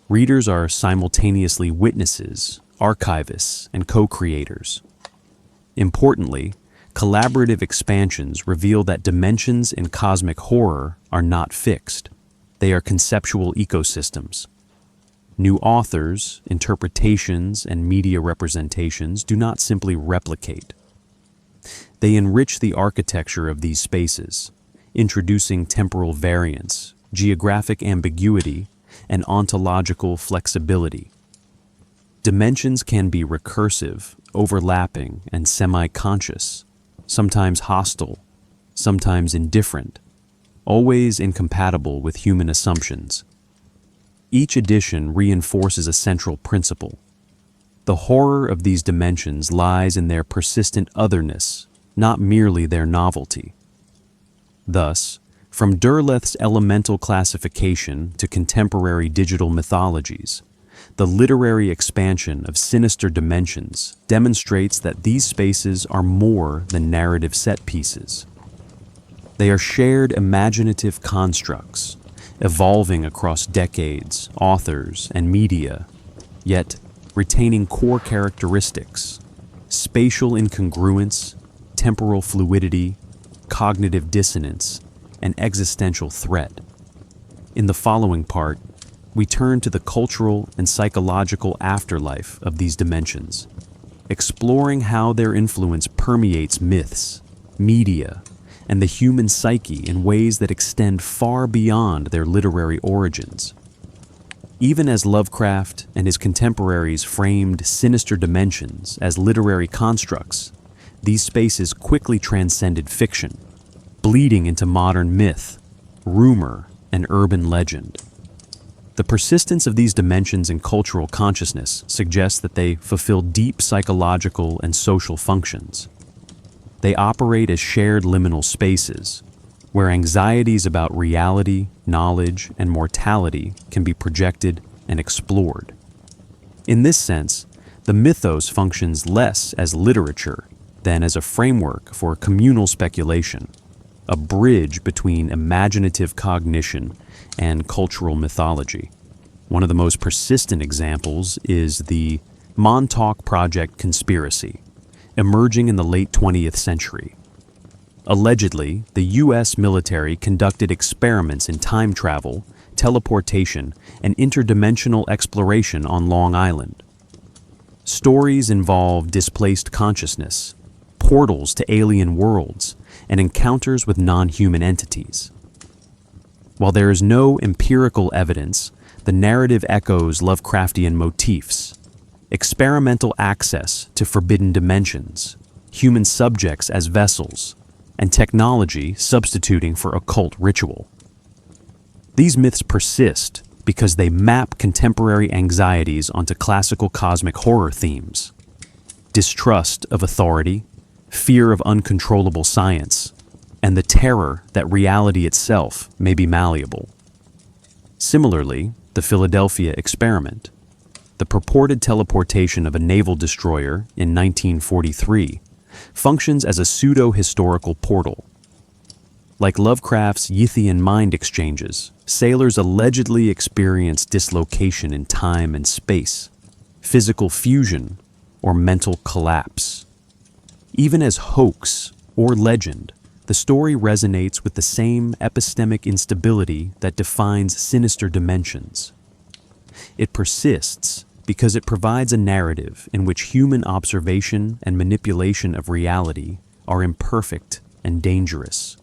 Readers are simultaneously witnesses, archivists, and co-creators. Importantly, collaborative expansions reveal that dimensions in cosmic horror are not fixed. They are conceptual ecosystems. New authors, interpretations, and media representations do not simply replicate. They enrich the architecture of these spaces, introducing temporal variance, geographic ambiguity, and ontological flexibility. Dimensions can be recursive, overlapping, and semi-conscious, sometimes hostile, sometimes indifferent, always incompatible with human assumptions. Each edition reinforces a central principle. The horror of these dimensions lies in their persistent otherness, not merely their novelty. Thus, from Derleth's elemental classification to contemporary digital mythologies, the literary expansion of sinister dimensions demonstrates that these spaces are more than narrative set pieces. They are shared imaginative constructs, evolving across decades, authors, and media, yet retaining core characteristics: spatial incongruence, temporal fluidity, cognitive dissonance, and existential threat. In the following part, we turn to the cultural and psychological afterlife of these dimensions, exploring how their influence permeates myths, media, and the human psyche in ways that extend far beyond their literary origins. Even as Lovecraft and his contemporaries framed sinister dimensions as literary constructs, these spaces quickly transcended fiction, bleeding into modern myth, rumor, and urban legend. The persistence of these dimensions in cultural consciousness suggests that they fulfill deep psychological and social functions. They operate as shared liminal spaces, where anxieties about reality, knowledge, and mortality can be projected and explored. In this sense, the mythos functions less as literature than as a framework for communal speculation, a bridge between imaginative cognition and cultural mythology. One of the most persistent examples is the Montauk Project conspiracy, emerging in the late 20th century. Allegedly, the U.S. military conducted experiments in time travel, teleportation, and interdimensional exploration on Long Island. Stories involve displaced consciousness, portals to alien worlds, and encounters with non-human entities. While there is no empirical evidence, the narrative echoes Lovecraftian motifs: experimental access to forbidden dimensions, human subjects as vessels, and technology substituting for occult ritual. These myths persist because they map contemporary anxieties onto classical cosmic horror themes: distrust of authority, fear of uncontrollable science, and the terror that reality itself may be malleable. Similarly, the Philadelphia experiment, the purported teleportation of a naval destroyer in 1943, functions as a pseudo-historical portal. Like Lovecraft's Yithian mind exchanges, sailors allegedly experience dislocation in time and space, physical fusion, or mental collapse. Even as hoax or legend, the story resonates with the same epistemic instability that defines sinister dimensions. It persists because it provides a narrative in which human observation and manipulation of reality are imperfect and dangerous,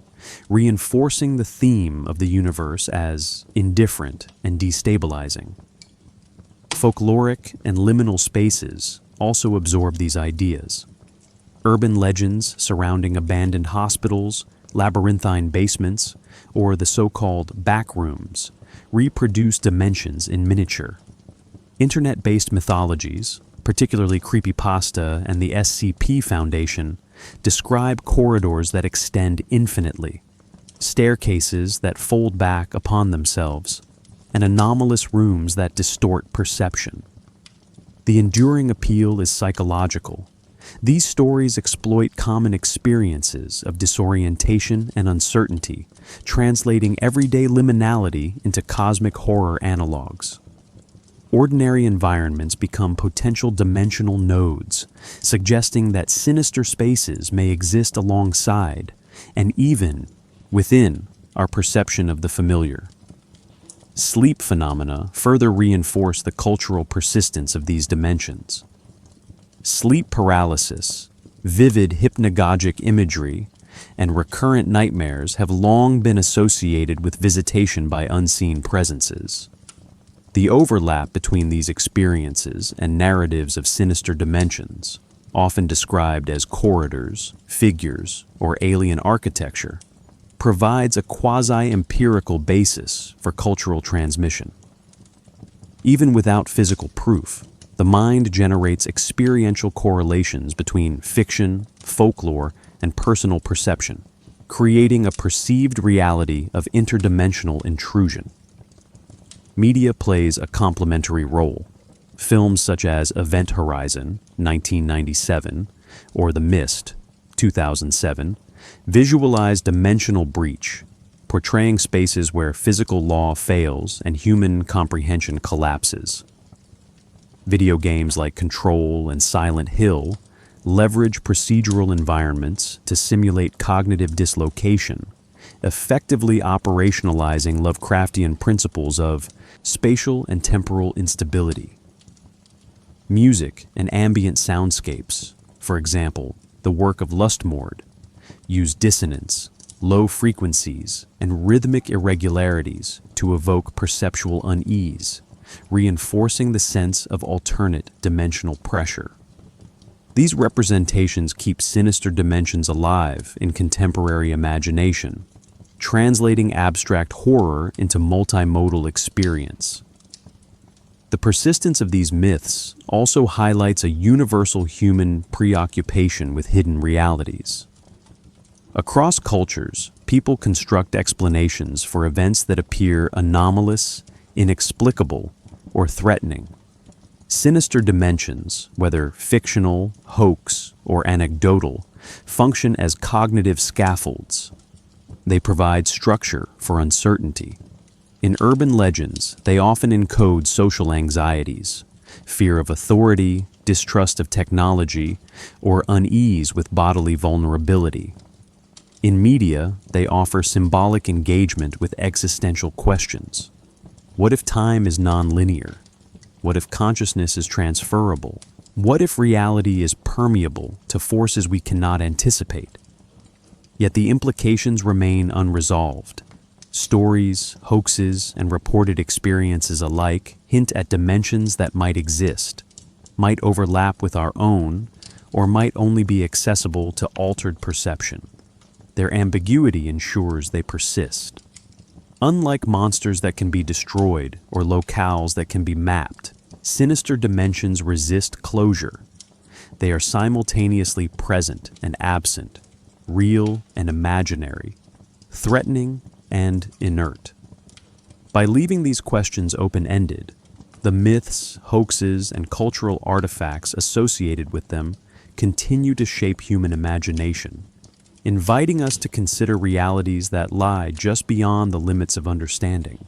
reinforcing the theme of the universe as indifferent and destabilizing. Folkloric and liminal spaces also absorb these ideas. Urban legends surrounding abandoned hospitals, labyrinthine basements, or the so-called backrooms reproduce dimensions in miniature. Internet-based mythologies, particularly creepypasta and the SCP Foundation, describe corridors that extend infinitely, staircases that fold back upon themselves, and anomalous rooms that distort perception. The enduring appeal is psychological. These stories exploit common experiences of disorientation and uncertainty, translating everyday liminality into cosmic horror analogs. Ordinary environments become potential dimensional nodes, suggesting that sinister spaces may exist alongside and even within our perception of the familiar. Sleep phenomena further reinforce the cultural persistence of these dimensions. Sleep paralysis, vivid hypnagogic imagery, and recurrent nightmares have long been associated with visitation by unseen presences. The overlap between these experiences and narratives of sinister dimensions, often described as corridors, figures, or alien architecture, provides a quasi-empirical basis for cultural transmission. Even without physical proof, the mind generates experiential correlations between fiction, folklore, and personal perception, creating a perceived reality of interdimensional intrusion. Media plays a complementary role. Films such as Event Horizon, 1997, or The Mist, 2007, visualize dimensional breach, portraying spaces where physical law fails and human comprehension collapses. Video games like Control and Silent Hill leverage procedural environments to simulate cognitive dislocation, effectively operationalizing Lovecraftian principles of spatial and temporal instability. Music and ambient soundscapes, for example, the work of Lustmord, use dissonance, low frequencies, and rhythmic irregularities to evoke perceptual unease, reinforcing the sense of alternate dimensional pressure. These representations keep sinister dimensions alive in contemporary imagination, translating abstract horror into multimodal experience. The persistence of these myths also highlights a universal human preoccupation with hidden realities. Across cultures, people construct explanations for events that appear anomalous, inexplicable, or threatening. Sinister dimensions, whether fictional, hoax, or anecdotal, function as cognitive scaffolds. They provide structure for uncertainty. In urban legends, they often encode social anxieties, fear of authority, distrust of technology, or unease with bodily vulnerability. In media, they offer symbolic engagement with existential questions. What if time is nonlinear? What if consciousness is transferable? What if reality is permeable to forces we cannot anticipate? Yet the implications remain unresolved. Stories, hoaxes, and reported experiences alike hint at dimensions that might exist, might overlap with our own, or might only be accessible to altered perception. Their ambiguity ensures they persist. Unlike monsters that can be destroyed or locales that can be mapped, sinister dimensions resist closure. They are simultaneously present and absent, real and imaginary, threatening and inert. By leaving these questions open-ended, the myths, hoaxes, and cultural artifacts associated with them continue to shape human imagination, inviting us to consider realities that lie just beyond the limits of understanding.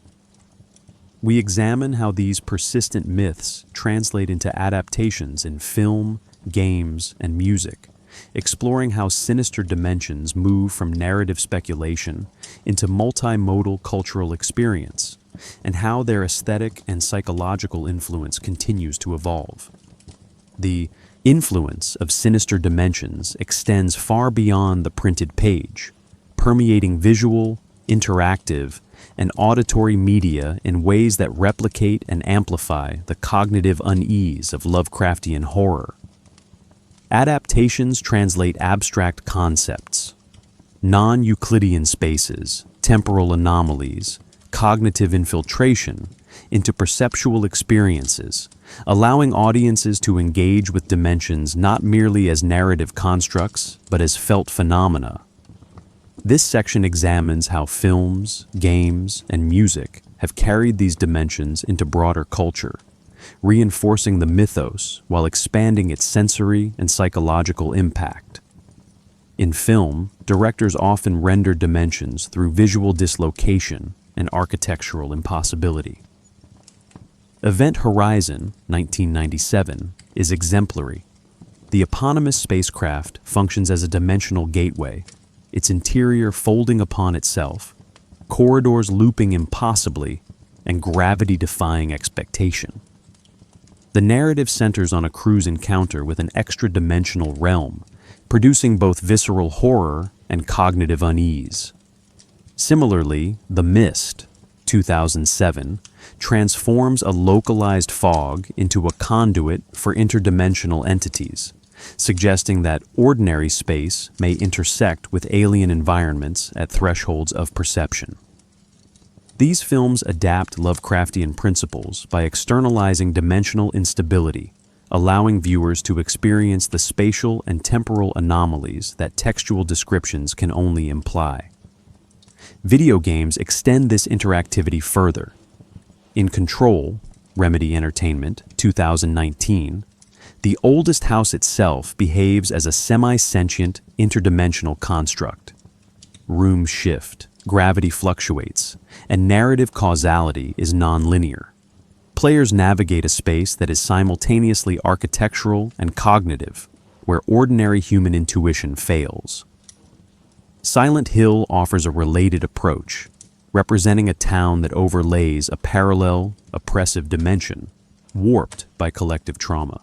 We examine how these persistent myths translate into adaptations in film, games, and music, exploring how sinister dimensions move from narrative speculation into multimodal cultural experience, and how their aesthetic and psychological influence continues to evolve. The influence of sinister dimensions extends far beyond the printed page, permeating visual, interactive, and auditory media in ways that replicate and amplify the cognitive unease of Lovecraftian horror. Adaptations translate abstract concepts, non-Euclidean spaces, temporal anomalies, cognitive infiltration, into perceptual experiences, allowing audiences to engage with dimensions not merely as narrative constructs, but as felt phenomena. This section examines how films, games, and music have carried these dimensions into broader culture, reinforcing the mythos while expanding its sensory and psychological impact. In film, directors often render dimensions through visual dislocation and architectural impossibility. Event Horizon, 1997, is exemplary. The eponymous spacecraft functions as a dimensional gateway, its interior folding upon itself, corridors looping impossibly, and gravity-defying expectation. The narrative centers on a crew's encounter with an extra-dimensional realm, producing both visceral horror and cognitive unease. Similarly, The Mist, 2007, transforms a localized fog into a conduit for interdimensional entities, suggesting that ordinary space may intersect with alien environments at thresholds of perception. These films adapt Lovecraftian principles by externalizing dimensional instability, allowing viewers to experience the spatial and temporal anomalies that textual descriptions can only imply. Video games extend this interactivity further. In Control, Remedy Entertainment, 2019, the oldest house itself behaves as a semi-sentient, interdimensional construct. Rooms shift, gravity fluctuates, and narrative causality is non-linear. Players navigate a space that is simultaneously architectural and cognitive, where ordinary human intuition fails. Silent Hill offers a related approach, representing a town that overlays a parallel, oppressive dimension, warped by collective trauma.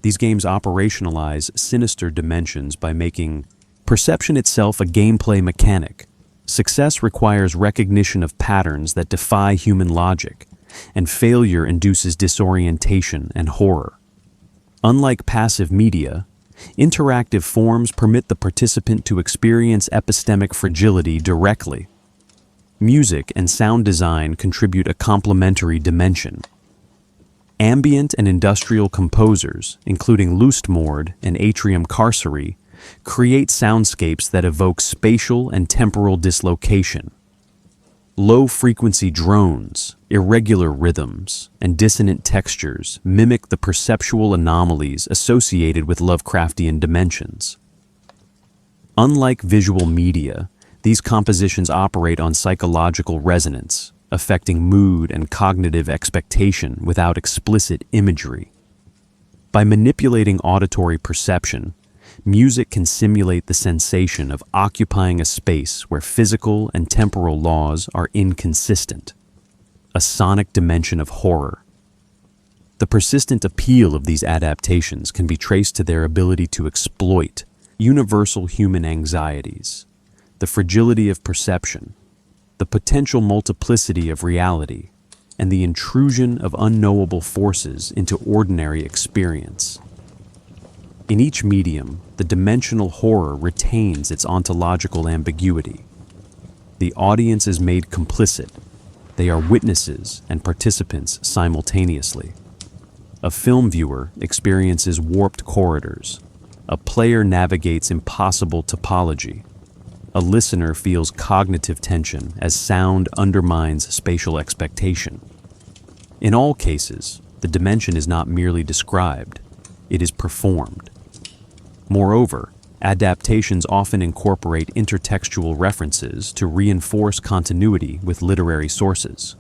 These games operationalize sinister dimensions by making perception itself a gameplay mechanic. Success requires recognition of patterns that defy human logic, and failure induces disorientation and horror. Unlike passive media, interactive forms permit the participant to experience epistemic fragility directly. Music and sound design contribute a complementary dimension. Ambient and industrial composers, including Lustmord and Atrium Carcery, create soundscapes that evoke spatial and temporal dislocation. Low-frequency drones, irregular rhythms, and dissonant textures mimic the perceptual anomalies associated with Lovecraftian dimensions. Unlike visual media, these compositions operate on psychological resonance, affecting mood and cognitive expectation without explicit imagery. By manipulating auditory perception, music can simulate the sensation of occupying a space where physical and temporal laws are inconsistent, a sonic dimension of horror. The persistent appeal of these adaptations can be traced to their ability to exploit universal human anxieties, the fragility of perception, the potential multiplicity of reality, and the intrusion of unknowable forces into ordinary experience. In each medium, the dimensional horror retains its ontological ambiguity. The audience is made complicit. They are witnesses and participants simultaneously. A film viewer experiences warped corridors. A player navigates impossible topology. A listener feels cognitive tension as sound undermines spatial expectation. In all cases, the dimension is not merely described, it is performed. Moreover, adaptations often incorporate intertextual references to reinforce continuity with literary sources.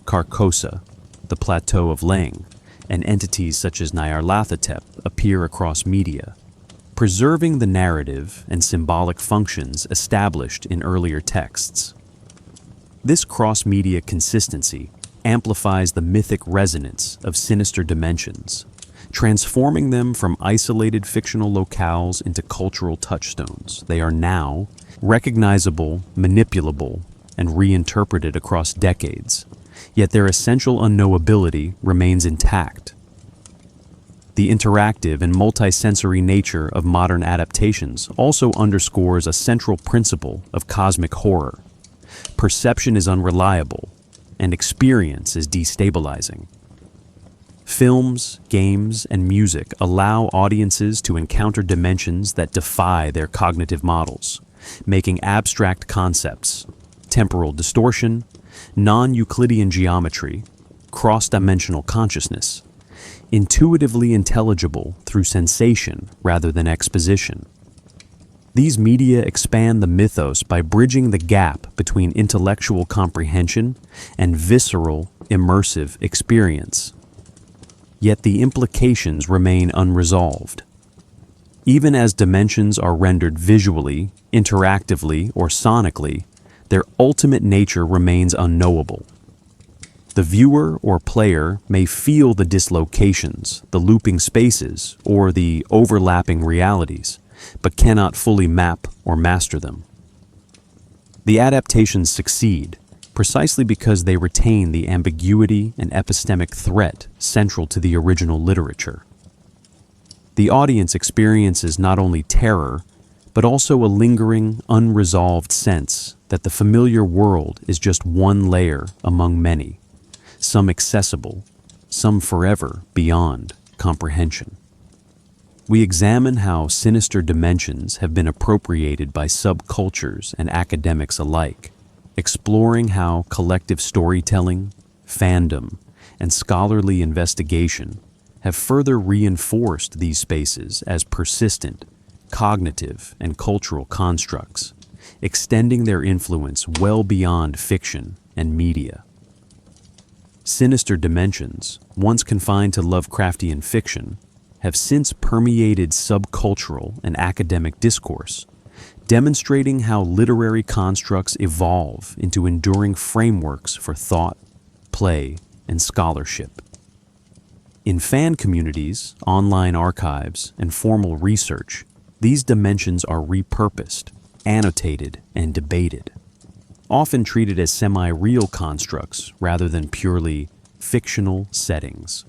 Carcosa, the Plateau of Leng, and entities such as Nyarlathotep appear across media, preserving the narrative and symbolic functions established in earlier texts. This cross-media consistency amplifies the mythic resonance of sinister dimensions, transforming them from isolated fictional locales into cultural touchstones. They are now recognizable, manipulable, and reinterpreted across decades, yet their essential unknowability remains intact. The interactive and multisensory nature of modern adaptations also underscores a central principle of cosmic horror. Perception is unreliable, and experience is destabilizing. Films, games, and music allow audiences to encounter dimensions that defy their cognitive models, making abstract concepts, temporal distortion, non-Euclidean geometry, cross-dimensional consciousness, intuitively intelligible through sensation rather than exposition. These media expand the mythos by bridging the gap between intellectual comprehension and visceral, immersive experience. Yet the implications remain unresolved. Even as dimensions are rendered visually, interactively, or sonically, their ultimate nature remains unknowable. The viewer or player may feel the dislocations, the looping spaces, or the overlapping realities, but cannot fully map or master them. The adaptations succeed, precisely because they retain the ambiguity and epistemic threat central to the original literature. The audience experiences not only terror, but also a lingering, unresolved sense that the familiar world is just one layer among many, some accessible, some forever beyond comprehension. We examine how sinister dimensions have been appropriated by subcultures and academics alike, exploring how collective storytelling, fandom, and scholarly investigation have further reinforced these spaces as persistent, cognitive, and cultural constructs, extending their influence well beyond fiction and media. Sinister dimensions, once confined to Lovecraftian fiction, have since permeated subcultural and academic discourse, demonstrating how literary constructs evolve into enduring frameworks for thought, play, and scholarship. In fan communities, online archives, and formal research, these dimensions are repurposed, annotated, and debated, often treated as semi-real constructs rather than purely fictional settings.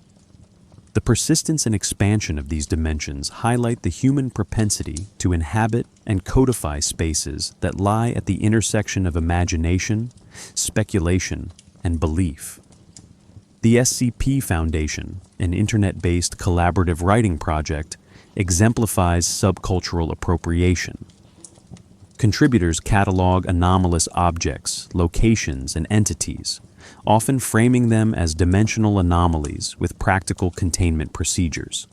The persistence and expansion of these dimensions highlight the human propensity to inhabit and codify spaces that lie at the intersection of imagination, speculation, and belief. The SCP Foundation, an internet-based collaborative writing project, exemplifies subcultural appropriation. Contributors catalog anomalous objects, locations, and entities, often framing them as dimensional anomalies with practical containment procedures.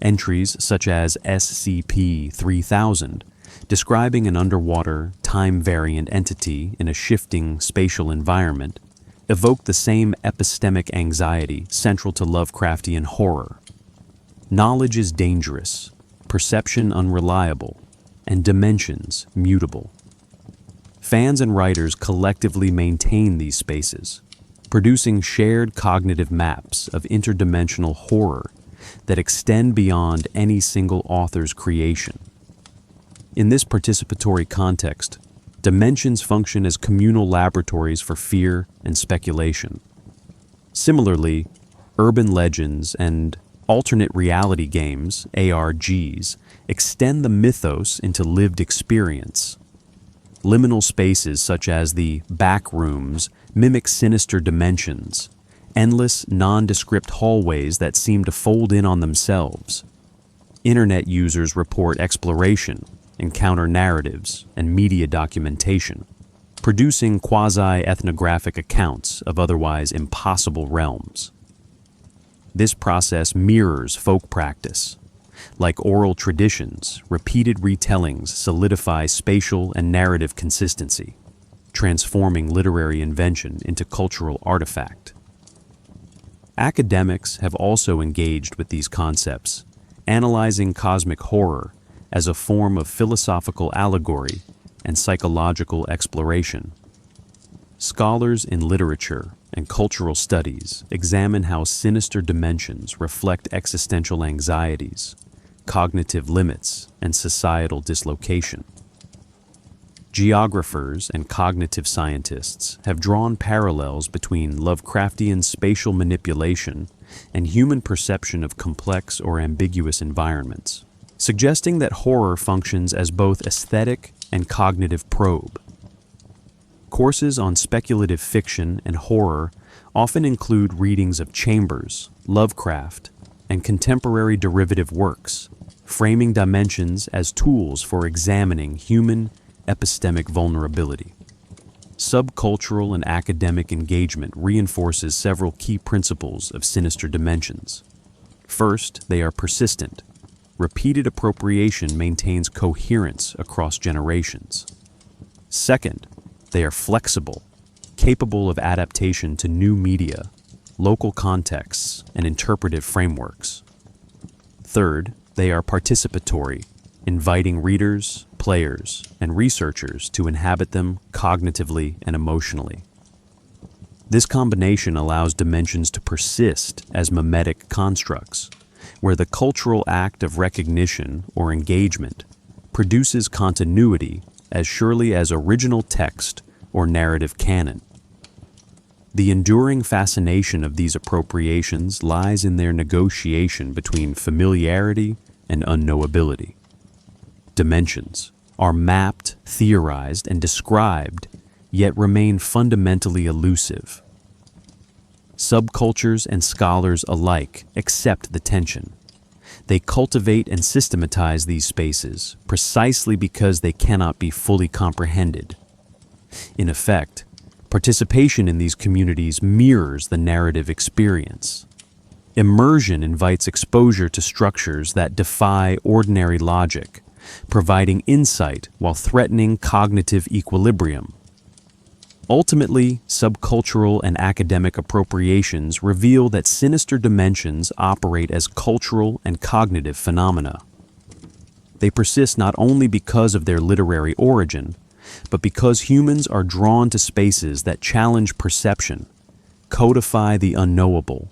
Entries such as SCP-3000, describing an underwater, time-variant entity in a shifting spatial environment, evoke the same epistemic anxiety central to Lovecraftian horror. Knowledge is dangerous, perception unreliable, and dimensions mutable. Fans and writers collectively maintain these spaces, producing shared cognitive maps of interdimensional horror that extend beyond any single author's creation. In this participatory context, dimensions function as communal laboratories for fear and speculation. Similarly, urban legends and alternate reality games, ARGs, extend the mythos into lived experience. Liminal spaces such as the back rooms mimic sinister dimensions, endless, nondescript hallways that seem to fold in on themselves. Internet users report exploration, encounter narratives, and media documentation, producing quasi-ethnographic accounts of otherwise impossible realms. This process mirrors folk practice. Like oral traditions, repeated retellings solidify spatial and narrative consistency, transforming literary invention into cultural artifact. Academics have also engaged with these concepts, analyzing cosmic horror as a form of philosophical allegory and psychological exploration. Scholars in literature and cultural studies examine how sinister dimensions reflect existential anxieties, cognitive limits, and societal dislocation. Geographers and cognitive scientists have drawn parallels between Lovecraftian spatial manipulation and human perception of complex or ambiguous environments, suggesting that horror functions as both aesthetic and cognitive probe. Courses on speculative fiction and horror often include readings of Chambers, Lovecraft, and contemporary derivative works, framing dimensions as tools for examining human epistemic vulnerability. Subcultural and academic engagement reinforces several key principles of sinister dimensions. First, they are persistent. Repeated appropriation maintains coherence across generations. Second, they are flexible, capable of adaptation to new media, local contexts, and interpretive frameworks. Third, they are participatory, inviting readers, players, and researchers to inhabit them cognitively and emotionally. This combination allows dimensions to persist as mimetic constructs, where the cultural act of recognition or engagement produces continuity as surely as original text or narrative canon, The enduring fascination of these appropriations lies in their negotiation between familiarity and unknowability. Dimensions are mapped, theorized, and described, yet remain fundamentally elusive. Subcultures and scholars alike accept the tension. They cultivate and systematize these spaces precisely because they cannot be fully comprehended. In effect, participation in these communities mirrors the narrative experience. Immersion invites exposure to structures that defy ordinary logic, providing insight while threatening cognitive equilibrium. Ultimately, subcultural and academic appropriations reveal that sinister dimensions operate as cultural and cognitive phenomena. They persist not only because of their literary origin, but because humans are drawn to spaces that challenge perception, codify the unknowable,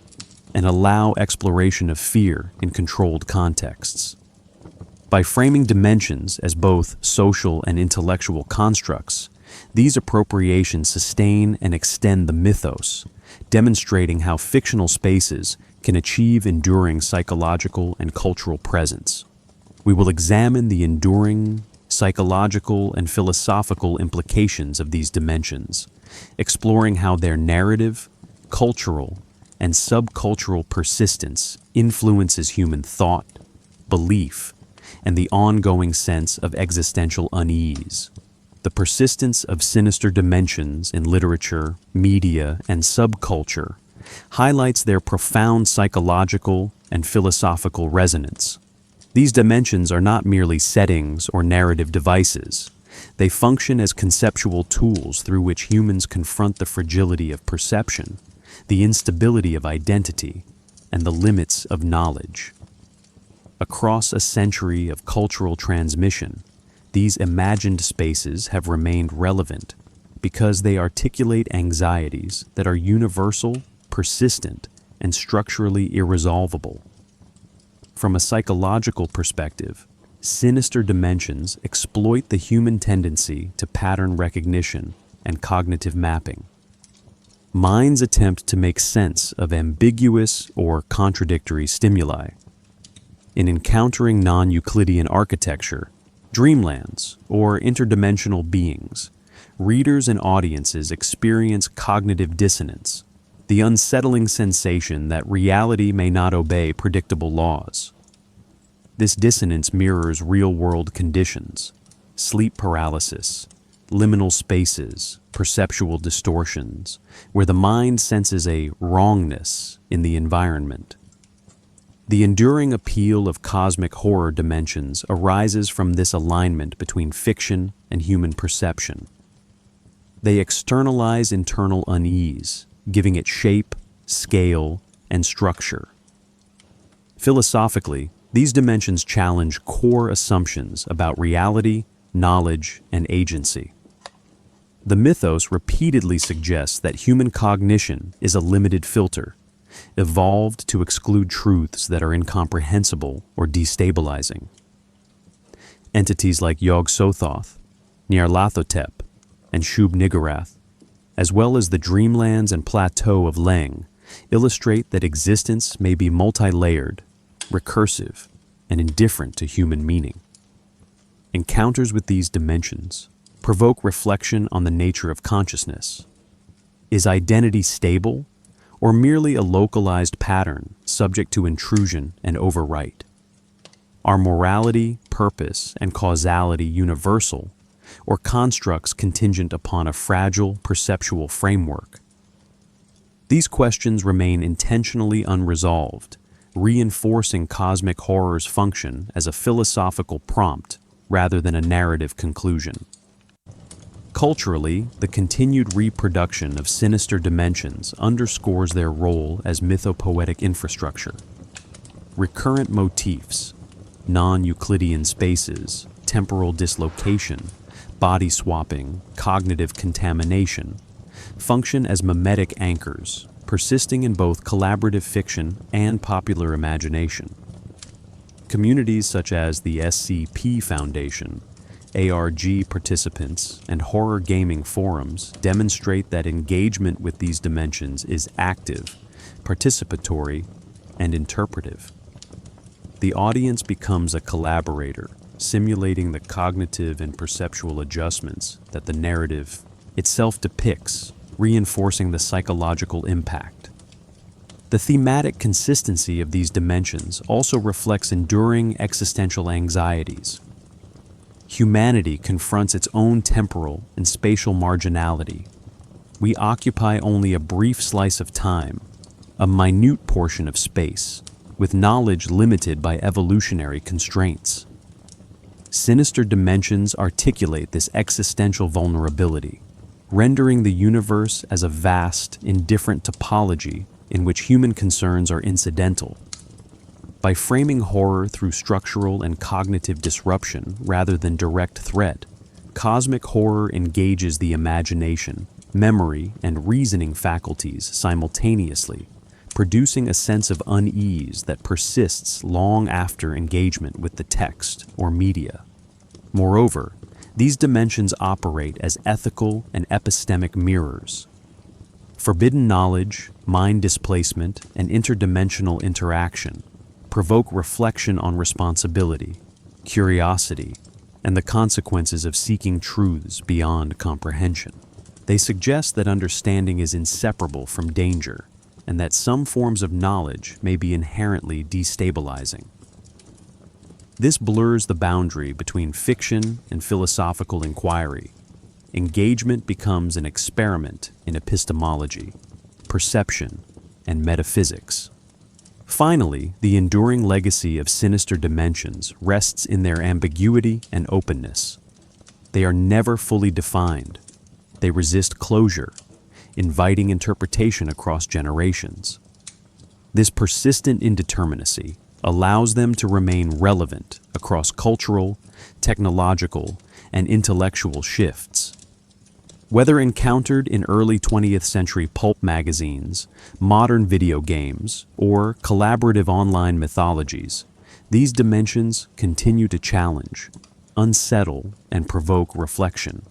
and allow exploration of fear in controlled contexts. By framing dimensions as both social and intellectual constructs, these appropriations sustain and extend the mythos, demonstrating how fictional spaces can achieve enduring psychological and cultural presence. We will examine the enduring psychological and philosophical implications of these dimensions, exploring how their narrative, cultural, and subcultural persistence influences human thought, belief, and the ongoing sense of existential unease. The persistence of sinister dimensions in literature, media, and subculture highlights their profound psychological and philosophical resonance. These dimensions are not merely settings or narrative devices. They function as conceptual tools through which humans confront the fragility of perception, the instability of identity, and the limits of knowledge. Across a century of cultural transmission, these imagined spaces have remained relevant because they articulate anxieties that are universal, persistent, and structurally irresolvable. From a psychological perspective, sinister dimensions exploit the human tendency to pattern recognition and cognitive mapping. Minds attempt to make sense of ambiguous or contradictory stimuli. In encountering non-Euclidean architecture, dreamlands, or interdimensional beings, readers and audiences experience cognitive dissonance, the unsettling sensation that reality may not obey predictable laws. This dissonance mirrors real-world conditions: sleep paralysis, liminal spaces, perceptual distortions, where the mind senses a wrongness in the environment. The enduring appeal of cosmic horror dimensions arises from this alignment between fiction and human perception. They externalize internal unease, giving it shape, scale, and structure. Philosophically, these dimensions challenge core assumptions about reality, knowledge, and agency. The mythos repeatedly suggests that human cognition is a limited filter, evolved to exclude truths that are incomprehensible or destabilizing. Entities like Yog-Sothoth, Nyarlathotep, and Shub-Niggurath, as well as the dreamlands and plateau of Leng, illustrate that existence may be multi-layered, recursive, and indifferent to human meaning. Encounters with these dimensions provoke reflection on the nature of consciousness. Is identity stable, or merely a localized pattern subject to intrusion and overwrite? Are morality, purpose, and causality universal, or constructs contingent upon a fragile perceptual framework? These questions remain intentionally unresolved, reinforcing cosmic horror's function as a philosophical prompt rather than a narrative conclusion. Culturally, the continued reproduction of sinister dimensions underscores their role as mythopoetic infrastructure. Recurrent motifs, non-Euclidean spaces, temporal dislocation, body swapping, cognitive contamination, function as mimetic anchors, persisting in both collaborative fiction and popular imagination. Communities such as the SCP Foundation ARG participants, and horror gaming forums demonstrate that engagement with these dimensions is active, participatory, and interpretive. The audience becomes a collaborator, simulating the cognitive and perceptual adjustments that the narrative itself depicts, reinforcing the psychological impact. The thematic consistency of these dimensions also reflects enduring existential anxieties. Humanity confronts its own temporal and spatial marginality. We occupy only a brief slice of time, a minute portion of space, with knowledge limited by evolutionary constraints. Sinister dimensions articulate this existential vulnerability, rendering the universe as a vast, indifferent topology in which human concerns are incidental. By framing horror through structural and cognitive disruption rather than direct threat, cosmic horror engages the imagination, memory, and reasoning faculties simultaneously, producing a sense of unease that persists long after engagement with the text or media. Moreover, these dimensions operate as ethical and epistemic mirrors. Forbidden knowledge, mind displacement, and interdimensional interaction provoke reflection on responsibility, curiosity, and the consequences of seeking truths beyond comprehension. They suggest that understanding is inseparable from danger, and that some forms of knowledge may be inherently destabilizing. This blurs the boundary between fiction and philosophical inquiry. Engagement becomes an experiment in epistemology, perception, and metaphysics. Finally, the enduring legacy of sinister dimensions rests in their ambiguity and openness. They are never fully defined. They resist closure, inviting interpretation across generations. This persistent indeterminacy allows them to remain relevant across cultural, technological, and intellectual shifts. Whether encountered in early 20th century pulp magazines, modern video games, or collaborative online mythologies, these dimensions continue to challenge, unsettle, and provoke reflection,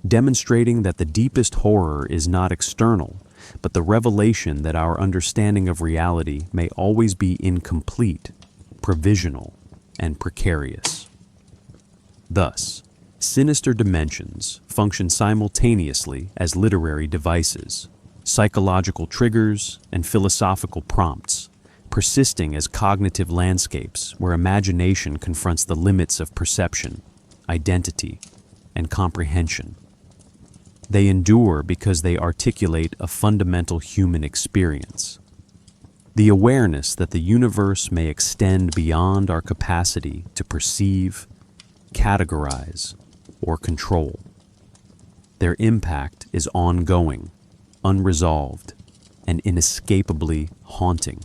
demonstrating that the deepest horror is not external, but the revelation that our understanding of reality may always be incomplete, provisional, and precarious. Thus, sinister dimensions function simultaneously as literary devices, psychological triggers, and philosophical prompts, persisting as cognitive landscapes where imagination confronts the limits of perception, identity, and comprehension. They endure because they articulate a fundamental human experience. The awareness that the universe may extend beyond our capacity to perceive, categorize, or control. Their impact is ongoing, unresolved, and inescapably haunting.